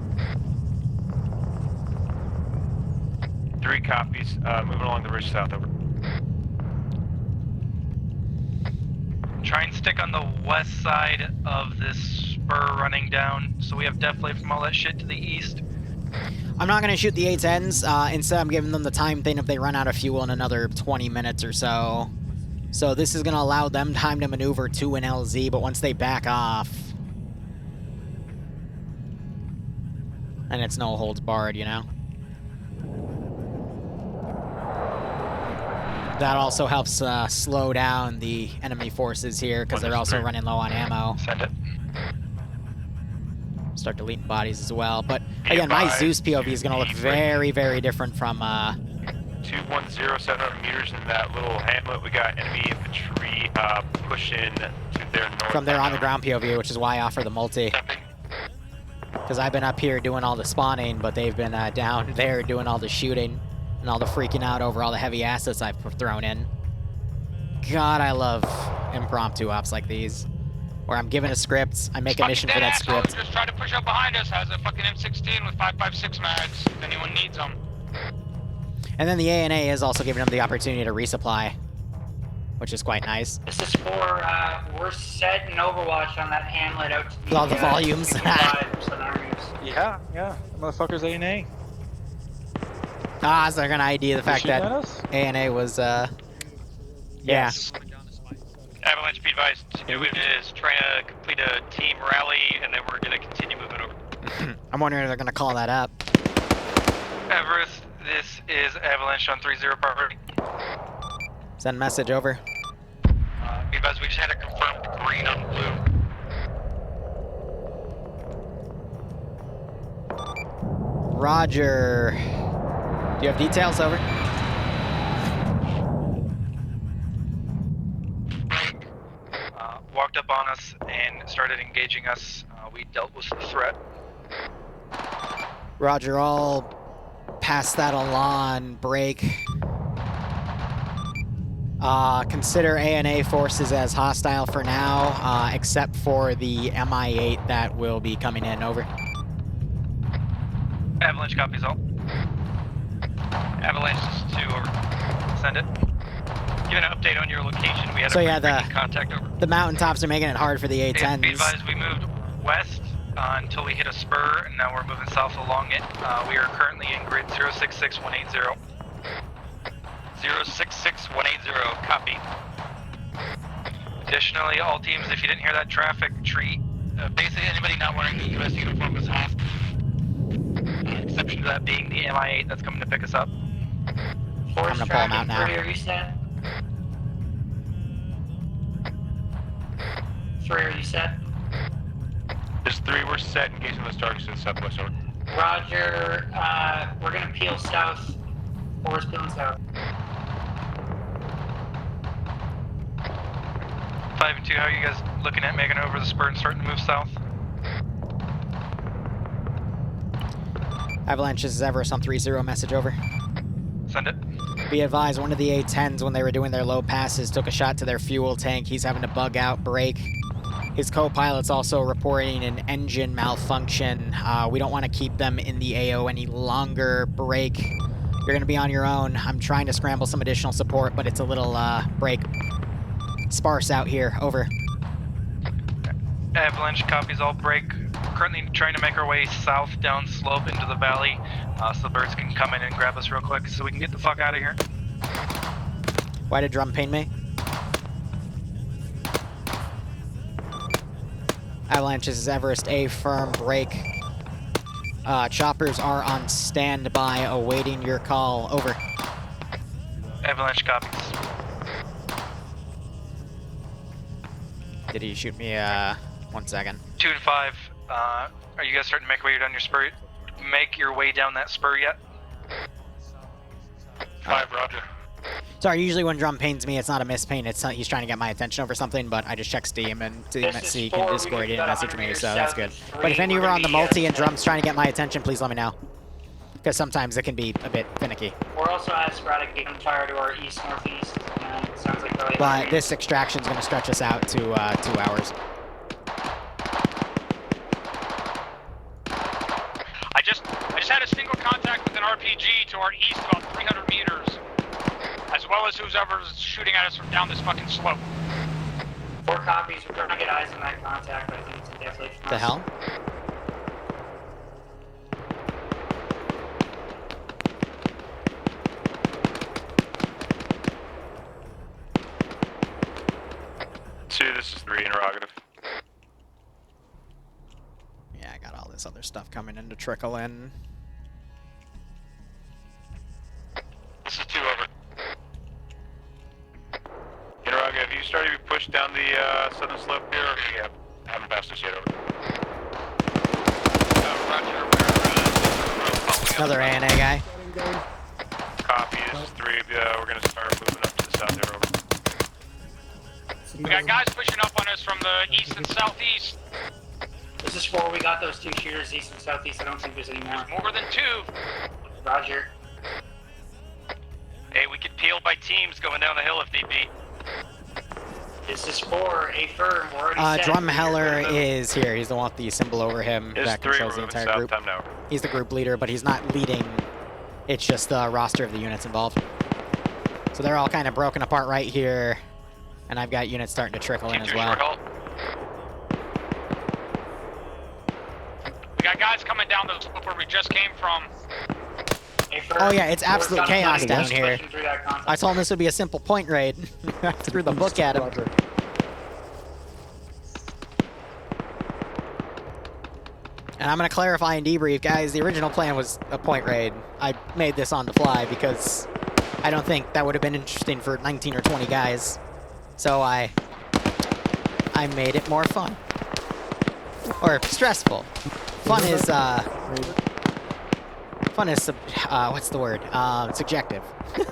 3 copies. Moving along the ridge south, over. Try and stick on the west side of this spur running down, so we have deflate from all that shit to the east. I'm not going to shoot the A-10s. Instead, I'm giving them the time thing if they run out of fuel in another 20 minutes or so. So this is going to allow them time to maneuver to an LZ, but once they back off... And it's no holds barred, you know? That also helps slow down the enemy forces here, because they're also running low on ammo. Send it. Start deleting bodies as well. But again, my Zeus POV is going to look very, very different from... 210, 700 meters in that little hamlet. We got enemy infantry pushing to their north. From their on-the-ground POV, which is why I offer the multi. Because I've been up here doing all the spawning, but they've been down there doing all the shooting and all the freaking out over all the heavy assets I've thrown in. God, I love impromptu ops like these, where I'm given a script, I make a mission for that script. Just try to push up behind us. Has a fucking M16 with 5.56 mags. If anyone needs them. And then the ANA is also giving them the opportunity to resupply, which is quite nice. This is 4. We're setting Overwatch on that hamlet out to With all the volumes. Yeah, motherfuckers ANA. So they're gonna ID the fact that ANA was, yeah. Avalanche, be advised, to do it is trying to complete a team rally, and then we're gonna continue moving over. I'm wondering if they're gonna call that up. Everest, this is Avalanche on 3-0 property. Send message over. Be advised, we just had a confirmed green on blue. Roger. Do you have details? Over. Walked up on us and started engaging us. We dealt with the threat. Roger, I'll pass that along. Break. Consider ANA forces as hostile for now, except for the MI-8 that will be coming in. Over. Avalanche copies all. Avalanche is 2, over. Send it. Give an update on your location. We had a contact over. The mountaintops are making it hard for the A-10s. Be advised, we moved west until we hit a spur, and now we're moving south along it. We are currently in grid 066180. 066180, copy. Additionally, all teams, if you didn't hear that traffic tree, basically anybody not wearing the U.S. uniform is off. Exception to that being the MI-8 that's coming to pick us up. I'm gonna pull them out now. Are you set? 3, are you set? There's 3, we're set in case of those targets to the southwest, over. Roger, we're gonna peel south. 4 is peeling south. 5 and 2, how are you guys looking at making over the spur and starting to move south? Avalanche, this is Everest on 3-0, message over. Send it. Be advised, one of the A-10s, when they were doing their low passes, took a shot to their fuel tank. He's having to bug out, brake. His co-pilot's also reporting an engine malfunction. We don't want to keep them in the AO any longer. Brake. You're going to be on your own. I'm trying to scramble some additional support, but it's a little, break. sparse out here. Over. Avalanche copies all break. Currently trying to make our way south down slope into the valley, so the birds can come in and grab us real quick so we can get the fuck out of here. Why did drum ping me? Avalanche, this is Everest A, firm break. Choppers are on standby, awaiting your call. Over. Avalanche copies. Did he shoot me? 1 second. 2 and 5. Are you guys starting to make your way down your spur? Make your way down that spur yet? 5, roger. Sorry, usually when drum pains me, it's not a miss pain. It's not, he's trying to get my attention over something, but I just checked Steam and see he can Discord, he didn't message me, so that's good. But if any of you are on the multi and drum's trying to get my attention, please let me know. Because sometimes it can be a bit finicky. We're also at sporadic gunfire to our east-northeast. Sounds like really. But this extraction is going to stretch us out to 2 hours. I just had a single contact with an RPG to our east about 300 meters. As well as whoever's shooting at us from down this fucking slope. 4 copies. We're trying to get eyes on that contact, but I think it's definitely from The us. hell? This is 3, interrogative. Yeah, I got all this other stuff coming in to trickle in. This is 2, over. Interrogative, have you started to be pushed down the southern slope here, or you haven't passed us yet, over? Roger, Another ANA guy. Copy, this is 3, we're going to start moving up to the south there, over. We got guys pushing up on us from the east and southeast. This is 4. We got those 2 shooters east and southeast. I don't think there's any more. More than 2. Roger. Hey, we could peel by teams going down the hill if need be. This is 4. A firm. We're already set. Drumheller is here. He's the one with the symbol over him that controls the entire group. He's the group leader, but he's not leading. It's just the roster of the units involved. So they're all kind of broken apart right here. And I've got units starting to trickle in as well. We got guys coming down the slope where we just came from. Oh yeah, it's absolute chaos down here. I told him this would be a simple point raid. I threw the book at him. And I'm going to clarify and debrief, guys. The original plan was a point raid. I made this on the fly because I don't think that would have been interesting for 19 or 20 guys. So I made it more fun. Or stressful. Fun is, what's the word? Subjective. 4,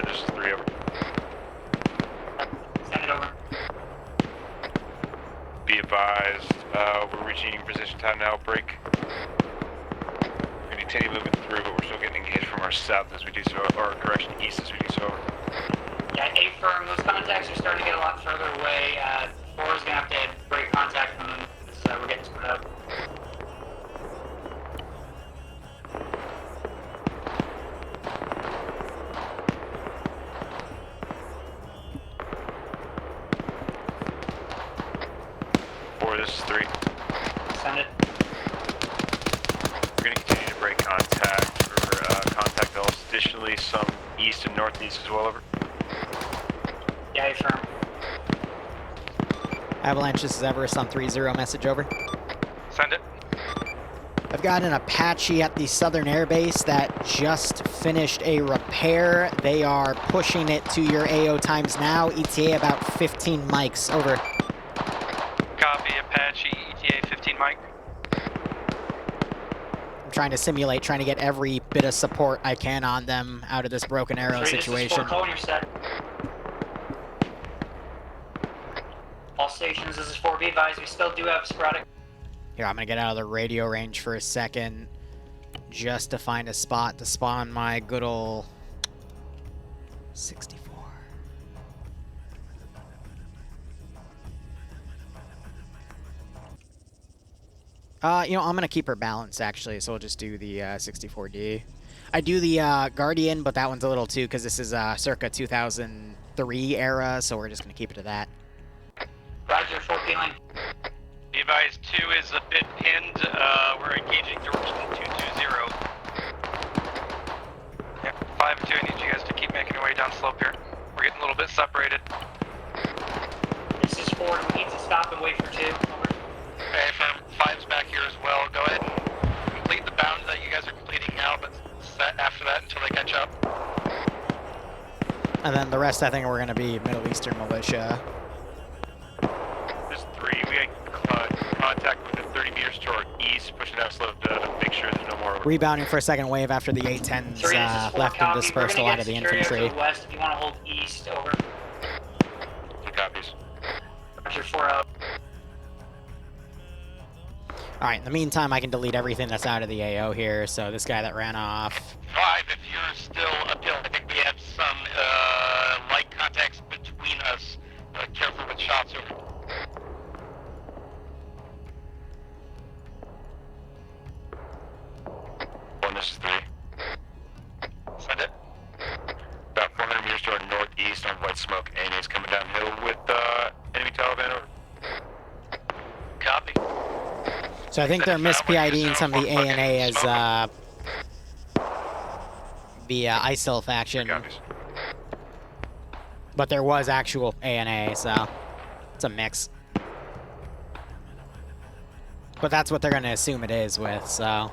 this is 3, over. Send it over. Be advised, we're reaching position time now, break. We're going to continue moving through, but we're still getting engaged from our south as we do so, or correction, east as we do so, over. Yeah, A firm. Those contacts are starting to get a lot further away. 4 is going to have to break contact from them because we're getting split up. This is 3. Send it. We're going to continue to break contact or contact bells. Additionally, some east and northeast as well, over. Yeah, firm. Avalanche, this is Everest on 3-0, message over. Send it. I've got an Apache at the Southern Air Base that just finished a repair. They are pushing it to your AO times now. ETA about 15 mics, over. Copy, Apache, ETA 15 mic. I'm trying to simulate, trying to get every bit of support I can on them out of this broken arrow situation. This is 4, calling your set. All stations, this is 4. Be advised, we still do have sporadic. Here, I'm gonna get out of the radio range for a second, just to find a spot to spawn my good ol' 64. You know, I'm gonna keep her balanced actually, so we'll just do the 64D. I do the Guardian, but that one's a little too, because this is circa 2000 3 era, so we're just going to keep it to that. Roger, 4 peeling. Be advised, 2 is a bit pinned. We're engaging direction 220. Yeah, 5 and 2, I need you guys to keep making your way down slope here. We're getting a little bit separated. This is 4. We need to stop and wait for 2. Over. Okay, firm. 5's back here as well. Go ahead and complete the bound that you guys are completing now, but set after that until they catch up. And then the rest, I think, we're going to be Middle Eastern militia. There's 3. We got contact within 30 meters to our east, pushing down slope to make sure there's no more. Rebounding for a second wave after the 810s left and dispersed a lot of the infantry. West, if you want to hold east, over. 2 copies. Roger, 4 out. Alright, in the meantime, I can delete everything that's out of the AO here, so this guy that ran off. 5, if you're still uphill, I think we have some light contacts between us. Careful with shots over. This is 3. Send it. About 400 meters to our northeast on white smoke. ANA's coming downhill with enemy Taliban over. Copy. So I think they're mis-PIDing some of the ANA as the ISIL faction. But there was actual ANA, so it's a mix. But that's what they're going to assume it is with, so...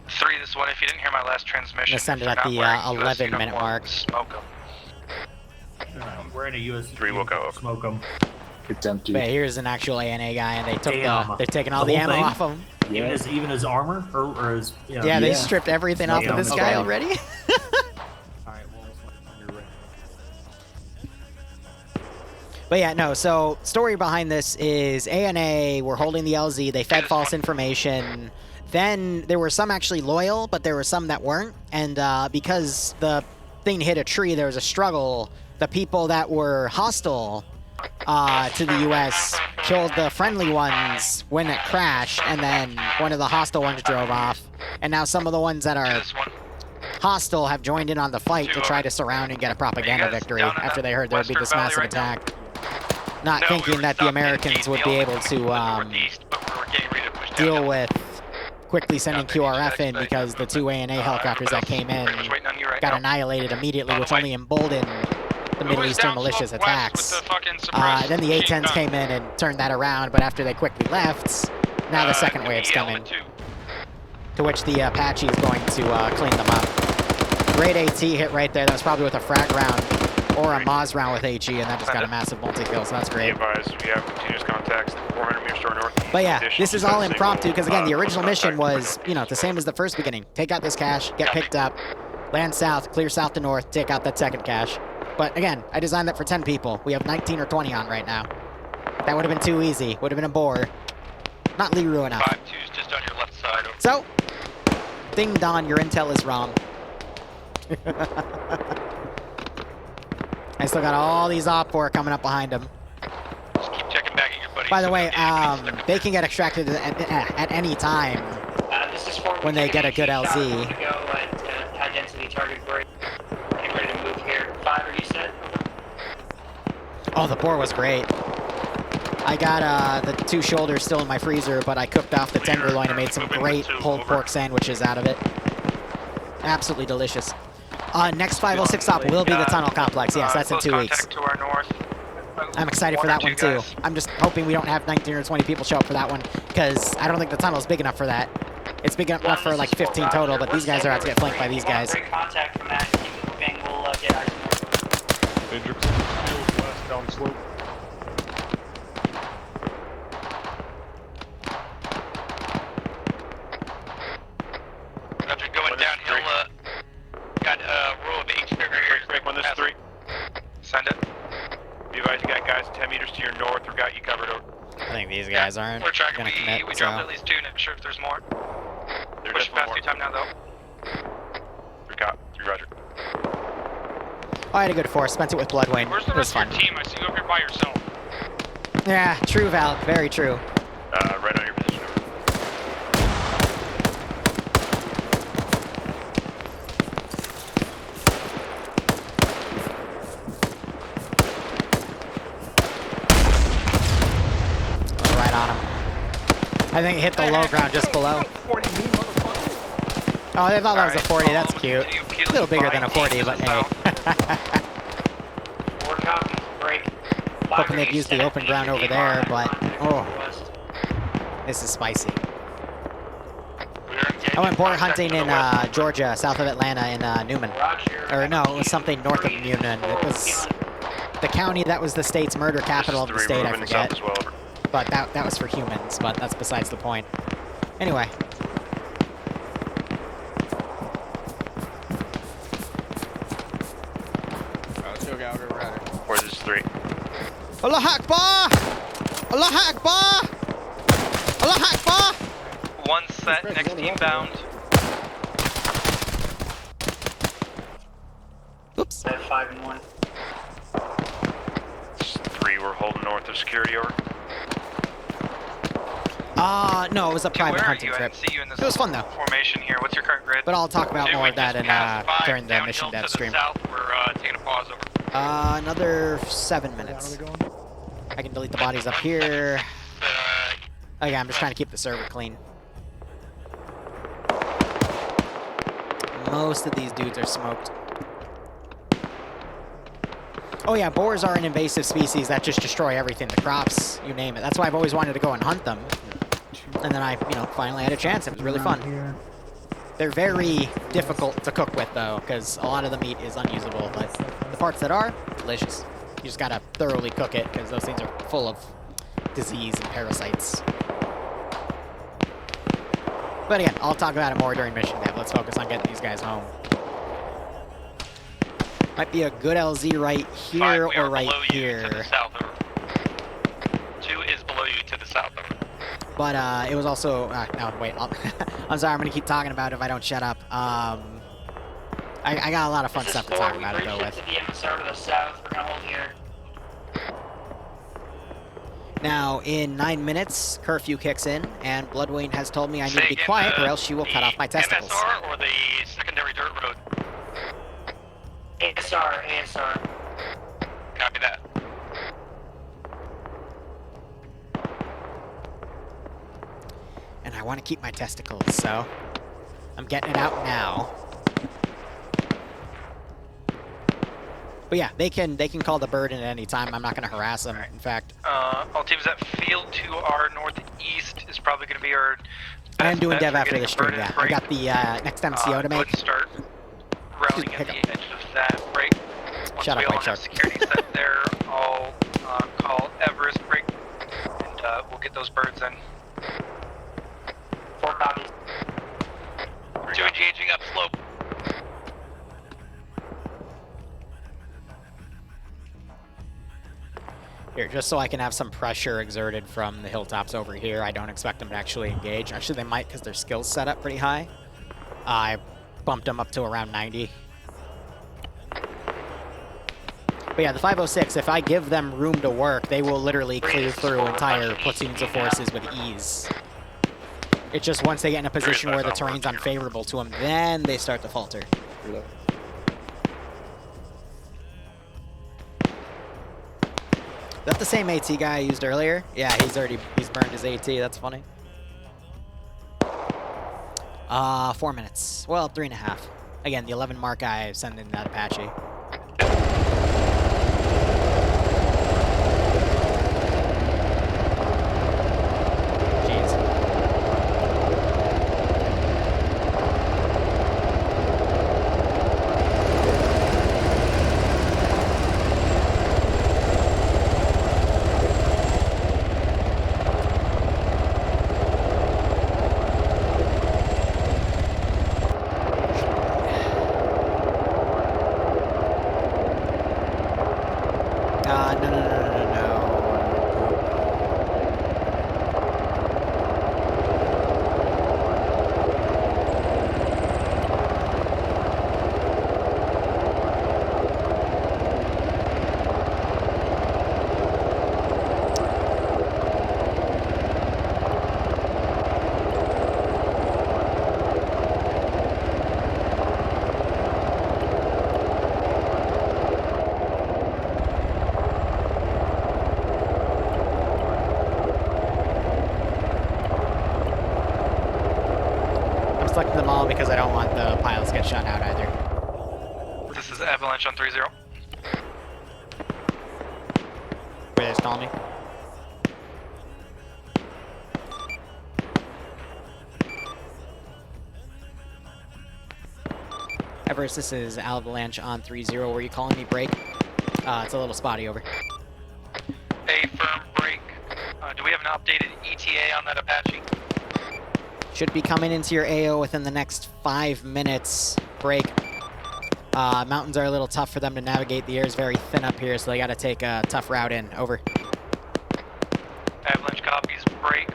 3, this one, if you didn't hear my last transmission, I'm gonna send it at the 11-minute mark. Smoke them. We're in a US. 3 will go over. Smoke them. It's empty. But here's an actual ANA guy, and they took they're taking all The the whole ammo thing? off him. Yeah. Even his armor, or his. Yeah, they stripped everything off of this guy already. Alright, well, you're right. But yeah, no, so story behind this is ANA were holding the LZ, they fed false information. Then there were some actually loyal, but there were some that weren't. And because the thing hit a tree, there was a struggle. The people that were hostile to the U.S. killed the friendly ones when it crashed, and then one of the hostile ones drove off. And now some of the ones that are hostile have joined in on the fight to try to surround and get a propaganda victory after they heard there would be this massive attack. Not thinking that the Americans would be able to deal with quickly sending QRF in, because the 2 ANA helicopters that came in got annihilated immediately, which only emboldened the Middle Eastern militia's attacks. Then the A-10s came in and turned that around, but after they quickly left, now the second wave's coming, to which the Apache is going to clean them up. Great AT hit right there. That was probably with a frag round or a Maz round with HE, and that just got a massive multi-kill, so that's great. We have continuous contacts 400 meters to our north. But yeah, this is all impromptu, because again, the original mission was, you know, the same as the first beginning. Take out this cache, get picked up, land south, clear south to north, take out that second cache. But again, I designed that for 10 people. We have 19 or 20 on right now. That would have been too easy. Would have been a bore. Not Liru enough. 5-2's just on your left side. So, ding dong, your intel is wrong. I still got all these Op4 coming up behind him. Just keep checking back at your buddies. By the way, they can get extracted at any time when they get a good LZ. High density target break. Getting ready to move here. 5, are you set? Oh, the boar was great. I got the 2 shoulders still in my freezer, but I cooked off the tenderloin and made some great pulled pork sandwiches out of it. Absolutely delicious. Next 506 stop will be the tunnel complex. Yes, that's in 2 weeks. To our north. I'm excited for that one too. I'm just hoping we don't have 19 or 20 people show up for that one, because I don't think the tunnel's big enough for that. It's big enough for like 15 total, but these guys are out to get flanked by these guys. Contact from that. Keep moving. We'll get eyes north. Hendricks field west down slope. Roger, going downhill. Got a row of H right here. Break 1, this is 3. Send it. Be advised, you got guys 10 meters to your north. We've got you covered over. I think these guys aren't We're tracking. gonna commit, We so. dropped at least 2. Not sure if there's more. There's Pushing past 2 time now though. 3 Roger. Oh, I had a good force. Spent it with Bloodwing. Where's the It was rest of fun. your team? I see you up here by yourself. Yeah, true, Val. Very true. Right on your position. I think it hit the low ground just below. Oh, they thought that was a 40. That's cute. A little bigger than a 40, but hey. 4 copies, break. Hoping they'd use the open ground over there, but oh, this is spicy. I went boar hunting in Georgia, south of Atlanta, in Newman. Or no, it was something north of Newman. It was the county that was the state's murder capital of the state, I forget. But that was for humans, but that's besides the point. Anyway. Let's go, Gallagher. We're at it. 4, this is 3. Allah Akbar! Allah Akbar! Allah Akbar! 1 set, next team bound. Oops. 5 and 1. 3, we're holding north of security, over. No, it was a private hunting I trip. didn't see you in this It was fun though. formation here. What's your current grid? But I'll talk about more of that in during the Downhill mission dev to the stream. south. We're taking a pause over. Another 7 minutes. I can delete the bodies up here. Okay, I'm just trying to keep the server clean. Most of these dudes are smoked. Oh yeah, boars are an invasive species that just destroy everything, the crops, you name it. That's why I've always wanted to go and hunt them. And then I, finally had a chance. It was really fun. They're very difficult to cook with though, because a lot of the meat is unusable, but the parts that are, delicious. You just gotta thoroughly cook it, because those things are full of disease and parasites. But again, I'll talk about it more during mission dev. Let's focus on getting these guys home. Might be a good LZ right here or right here. To the south, over. 2 is below you to the south, over. But it was also no, wait. I'm sorry. I'm gonna keep talking about it if I don't shut up. I got a lot of fun stuff to talk about it though with. To the MSR to the south. We're gonna hold here. Now, in 9 minutes, curfew kicks in, and Bloodwing has told me I need to be quiet, or else she will cut off my testicles. MSR or the secondary dirt road? ASR. Copy that. And I want to keep my testicles, so I'm getting it out now. But yeah, they can call the bird in at any time. I'm not going to harass them. In fact, all teams that field to our northeast is probably going to be our. I am doing dev after the stream. Yeah, I got the next MCO to make. Start routing at the edge of that break. Once Shut we up, all White have Shark. security set there, I'll call Everest break, and we'll get those birds in. 4 copies. 2 engaging up slope. Here, just so I can have some pressure exerted from the hilltops over here. I don't expect them to actually engage. Actually, they might because their skills set up pretty high. I bumped them up to around 90. But yeah, the 506, if I give them room to work, they will literally clear through entire platoons of forces with ease. It's just once they get in a position where the terrain's unfavorable to them, then they start to falter. Is that the same AT guy I used earlier? Yeah, he's burned his AT. That's funny. 4 minutes. Well, 3.5. Again, the 11 mark I send in that Apache. because I don't want the pilots to get shot out either. This is Avalanche on 3-0. Where they stalling me? Everest, this is Avalanche on 3-0. Were you calling me break? It's a little spotty over. A firm break. Do we have an updated ETA on that Apache? Should be coming into your AO within the next 5 minutes. Break. Mountains are a little tough for them to navigate. The air is very thin up here, so they got to take a tough route in. Over. Avalanche copies break.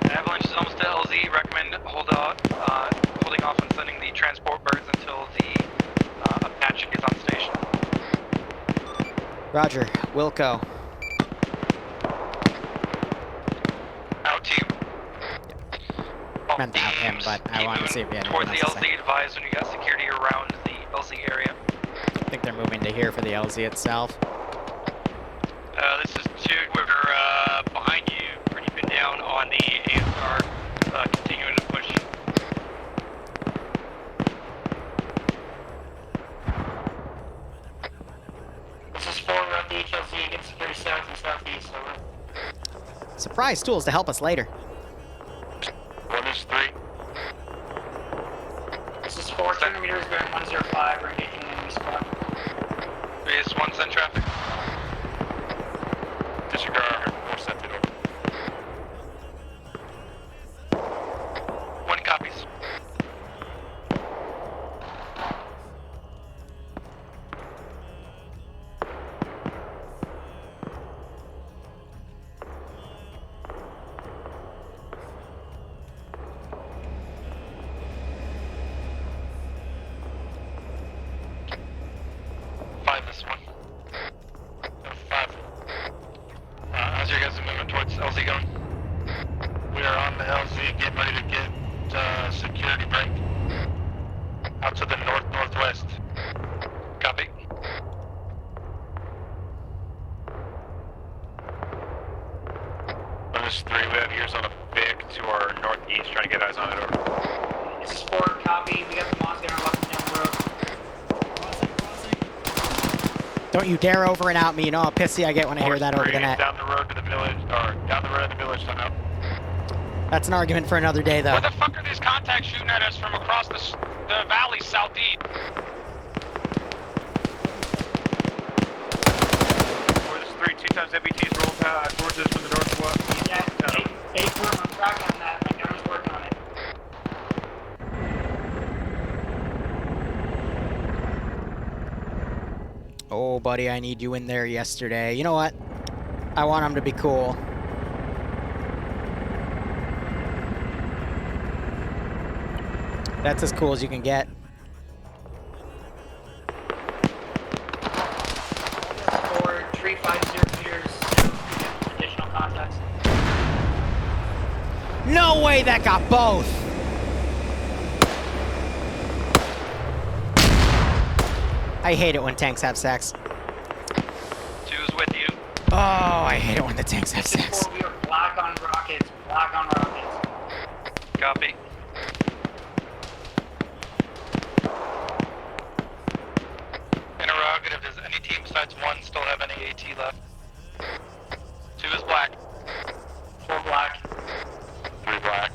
Avalanche is almost to LZ. Recommend holding off on sending the transport birds until the Apache is on station. Roger. Wilco. Out to you. Meant out him, but I wanted to see if he had Towards the anything else to say. LZ, advise when you got security around the LZ area. I think they're moving to here for the LZ itself. This is 2. We're behind you, pretty pinned down on the ASR, continuing to push. This is 4, we're at the HLZ, get security south and southeast, over. Surprise tools to help us later. 1 is 3. This is 4, 200 meters, bearing 105, we're engaging the enemy squad. 3 is 1, send traffic. Disregard, we're sent it over. 1 copies. This one. 5. How's your guys' movement towards LZ going? We are on the LZ, getting ready to get security break. Out to the north-northwest. Copy. One is 3, we have ears on a Vic to our northeast, trying to get eyes on it, over. This is 4, copy, we got the Moss gunner left down the road. Don't you dare over and out me. You know how pissy I get when I hear that over the net. Down the road to the village, or down the road to the village, time out. That's an argument for another day, though. Where the fuck are these contacts shooting at us from across the valley southeast? 4 is 3, 2 times WTs roll towards us from the northwest. Yeah, 8 firm, I'm tracking on that, my gunner's working on it. Oh, buddy, I need you in there yesterday. You know what? I want him to be cool. That's as cool as you can get. Forward, 350 meters, additional contacts. No way that got both! I hate it when tanks have sex. 2 is with you. Oh, I hate it when the tanks have sex. 4, we are black on rockets, black on rockets. Copy. Interrogative, does any team besides 1 still have any AT left? 2 is black. 4 black. 3 black.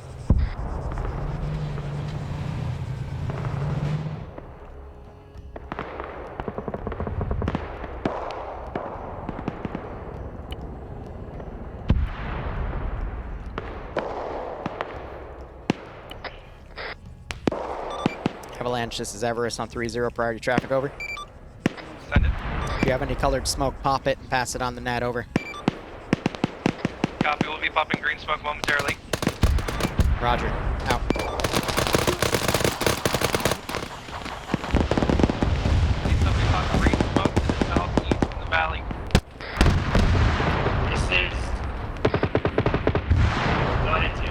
Avalanche, this is Everest on 3-0, priority traffic, over. Send it. If you have any colored smoke, pop it and pass it on the net, over. Copy, we'll be popping green smoke momentarily. Roger. Out. Need somebody pop green smoke to the southeast in the valley. This is... Go ahead, 2.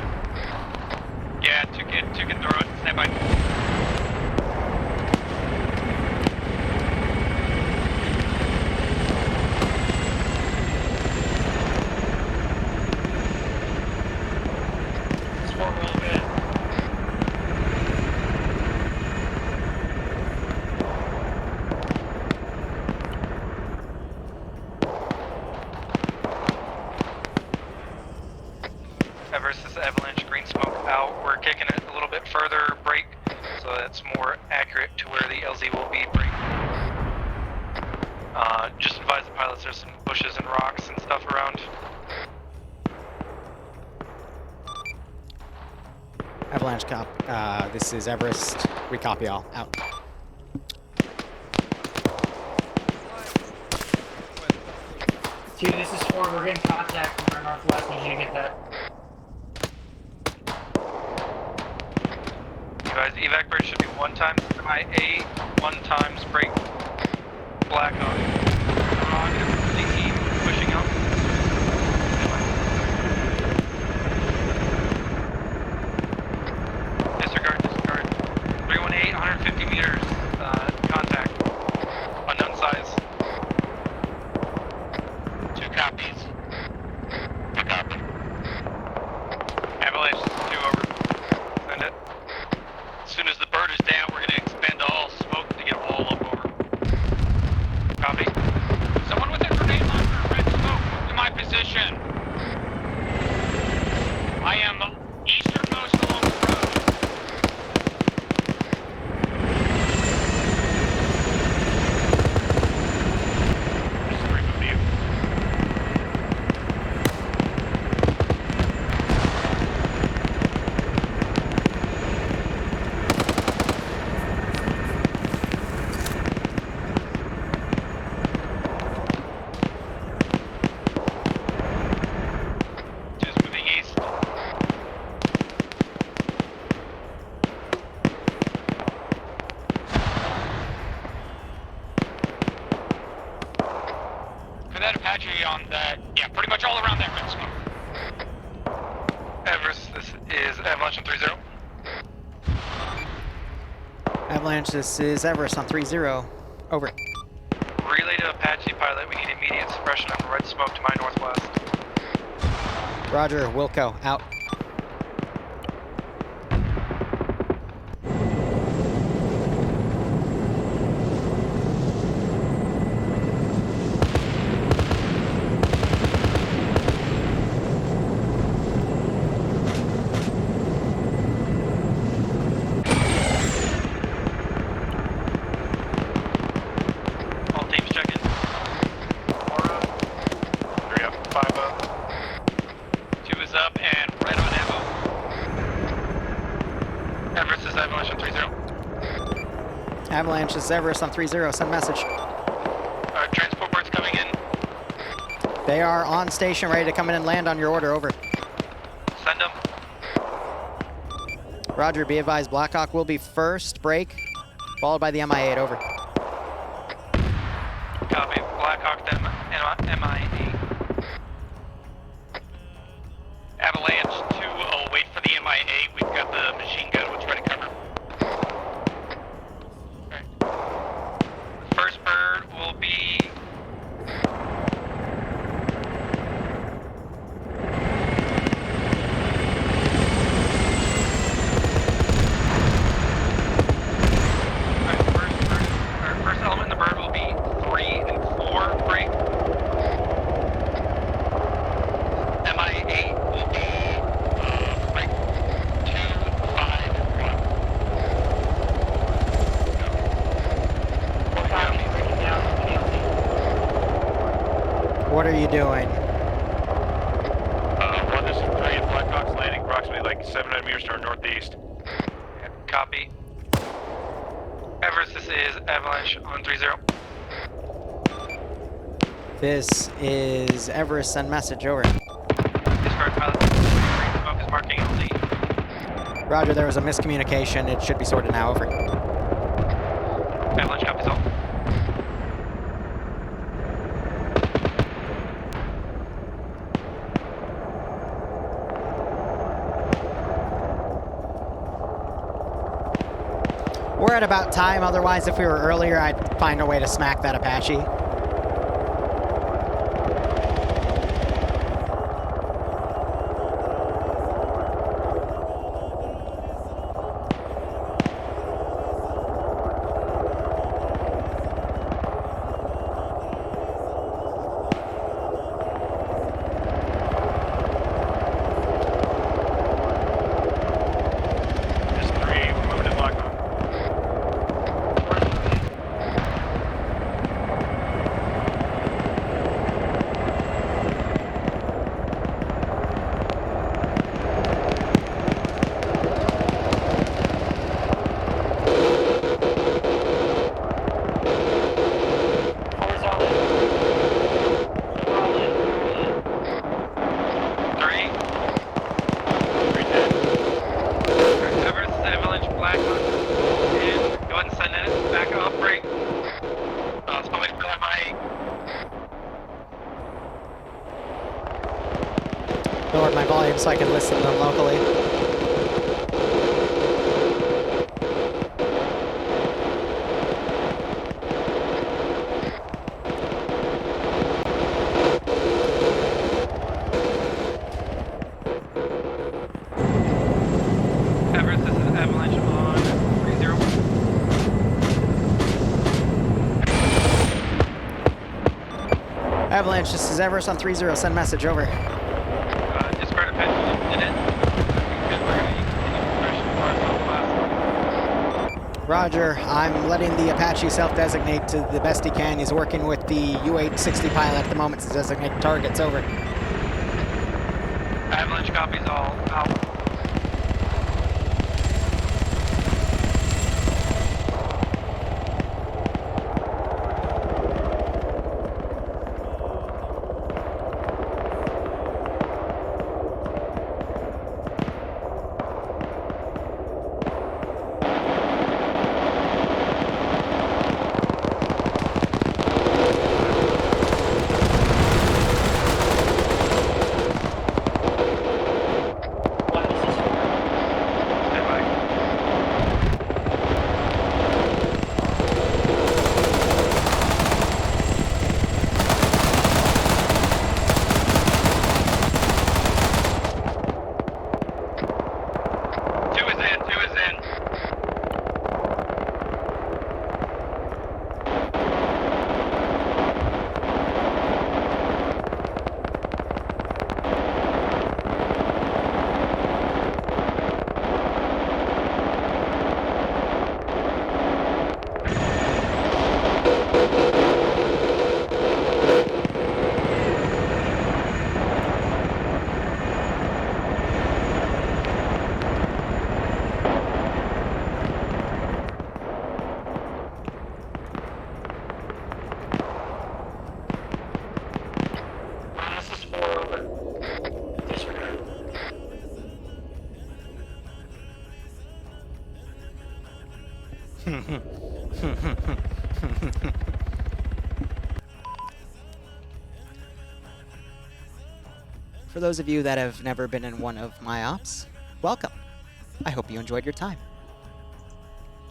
Yeah, 2 can throw it. Stand by. is Avalanche, green smoke out. We're kicking it a little bit further, break, so that's more accurate to where the LZ will be, break. Just advise the pilots there's some bushes and rocks and stuff around. Avalanche cop. This is Everest. We copy all. Out. Two, this is 4. We're getting contact from our northwest. Need you to get that. You guys, evac bridge should be 1 times IA, 1 times break. Blackhawk. Roger, CT pushing up. Disregard, disregard. 318, 150 meters, contact. Unknown size. 2 copies. A copy. Avalanche 2 over. Send it. As soon as the bird is down, we're going to expend all smoke to get wall up over. Copy. Someone with a grenade launcher or red smoke, move to my position. I am easternmost along the road. Just remove you. Just moving east. For that Apache on that, yeah, pretty much all around that red smoke. Everest, this is Avalanche on 3-0. Avalanche, this is Everest on 3-0. Over. Relay to Apache pilot, we need immediate suppression on red smoke to my northwest. Roger, Wilco, out. All teams check in. 4 up. 3 up, 5 up. 2 is up and right on ammo. Everest is Avalanche on 3-0. Avalanche, this is Everest on 3-0. Send message. Alright, transport birds coming in. They are on station, ready to come in and land on your order. Over. Send them. Roger, be advised, Blackhawk will be first, break, followed by the Mi-8. Over. Copy. Blackhawk, then MI8. Avalanche 2, oh, wait for the MI8. We've got the machine gun. We'll try to cover. The first bird will be... First element in the bird will be 3 and 4 break. MI8 will be break 2, 5, 1. What are you doing? 1, this is 3, and Blackhawk's landing approximately like 700 meters to our northeast. Copy. Everest, this is Avalanche on 3-0. This is Everest, send message. Over. Discard pilot. Green smoke is marking LZ. Roger, there was a miscommunication. It should be sorted now. Over. Avalanche copies all. We're at about time. Otherwise, if we were earlier, I'd find a way to smack that Apache. Lowered my volume so I can listen to them locally. Everett, this is Avalanche on 30. Avalanche, this is Everest on 30. Send message, over. Discard Apache in it. Because we're going to continue progression for ourselves last. Roger, I'm letting the Apache self-designate to the best he can. He's working with the U-860 pilot at the moment to designate targets, over. Avalanche copies all out. For those of you that have never been in one of my ops, welcome. I hope you enjoyed your time.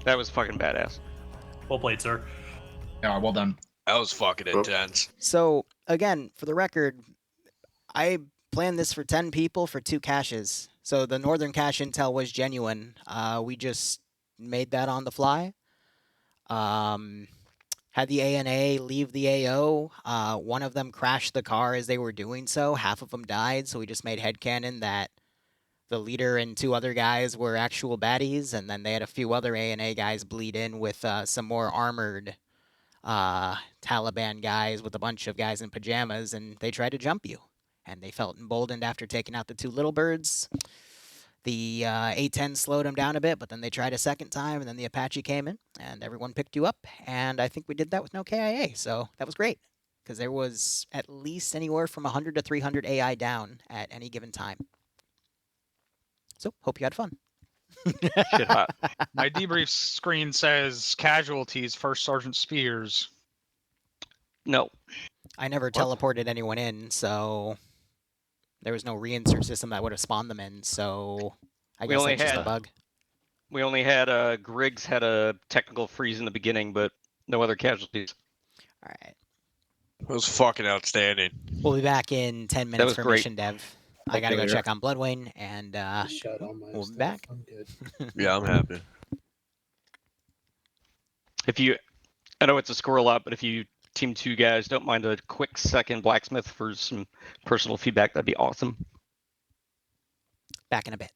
That was fucking badass. Well played, sir. Yeah, well done. That was fucking intense. So, again, for the record, I planned this for 10 people for 2 caches. So the northern cache intel was genuine. We just made that on the fly. Had the ANA leave the AO. One of them crashed the car as they were doing so. Half of them died, so we just made headcanon that the leader and 2 other guys were actual baddies, and then they had a few other ANA guys bleed in with some more armored Taliban guys with a bunch of guys in pajamas, and they tried to jump you. And they felt emboldened after taking out the 2 little birds. The A-10 slowed them down a bit, but then they tried a second time, and then the Apache came in, and everyone picked you up, and I think we did that with no KIA, so that was great, because there was at least anywhere from 100 to 300 AI down at any given time. So, hope you had fun. Shit hot. My debrief screen says casualties, First Sergeant Spears. No. I never teleported anyone in, so there was no reinsert system that would have spawned them in, so I guess that's just a bug. We only had Griggs had a technical freeze in the beginning, but no other casualties. All right. It was fucking outstanding. We'll be back in 10 minutes for great. mission dev. I gotta go check on Bloodwing, and we'll be back. I'm good. Yeah, I'm happy. If you, I know it's a score a lot, but if you Team 2 guys don't mind a quick second blacksmith for some personal feedback, that'd be awesome. Back in a bit.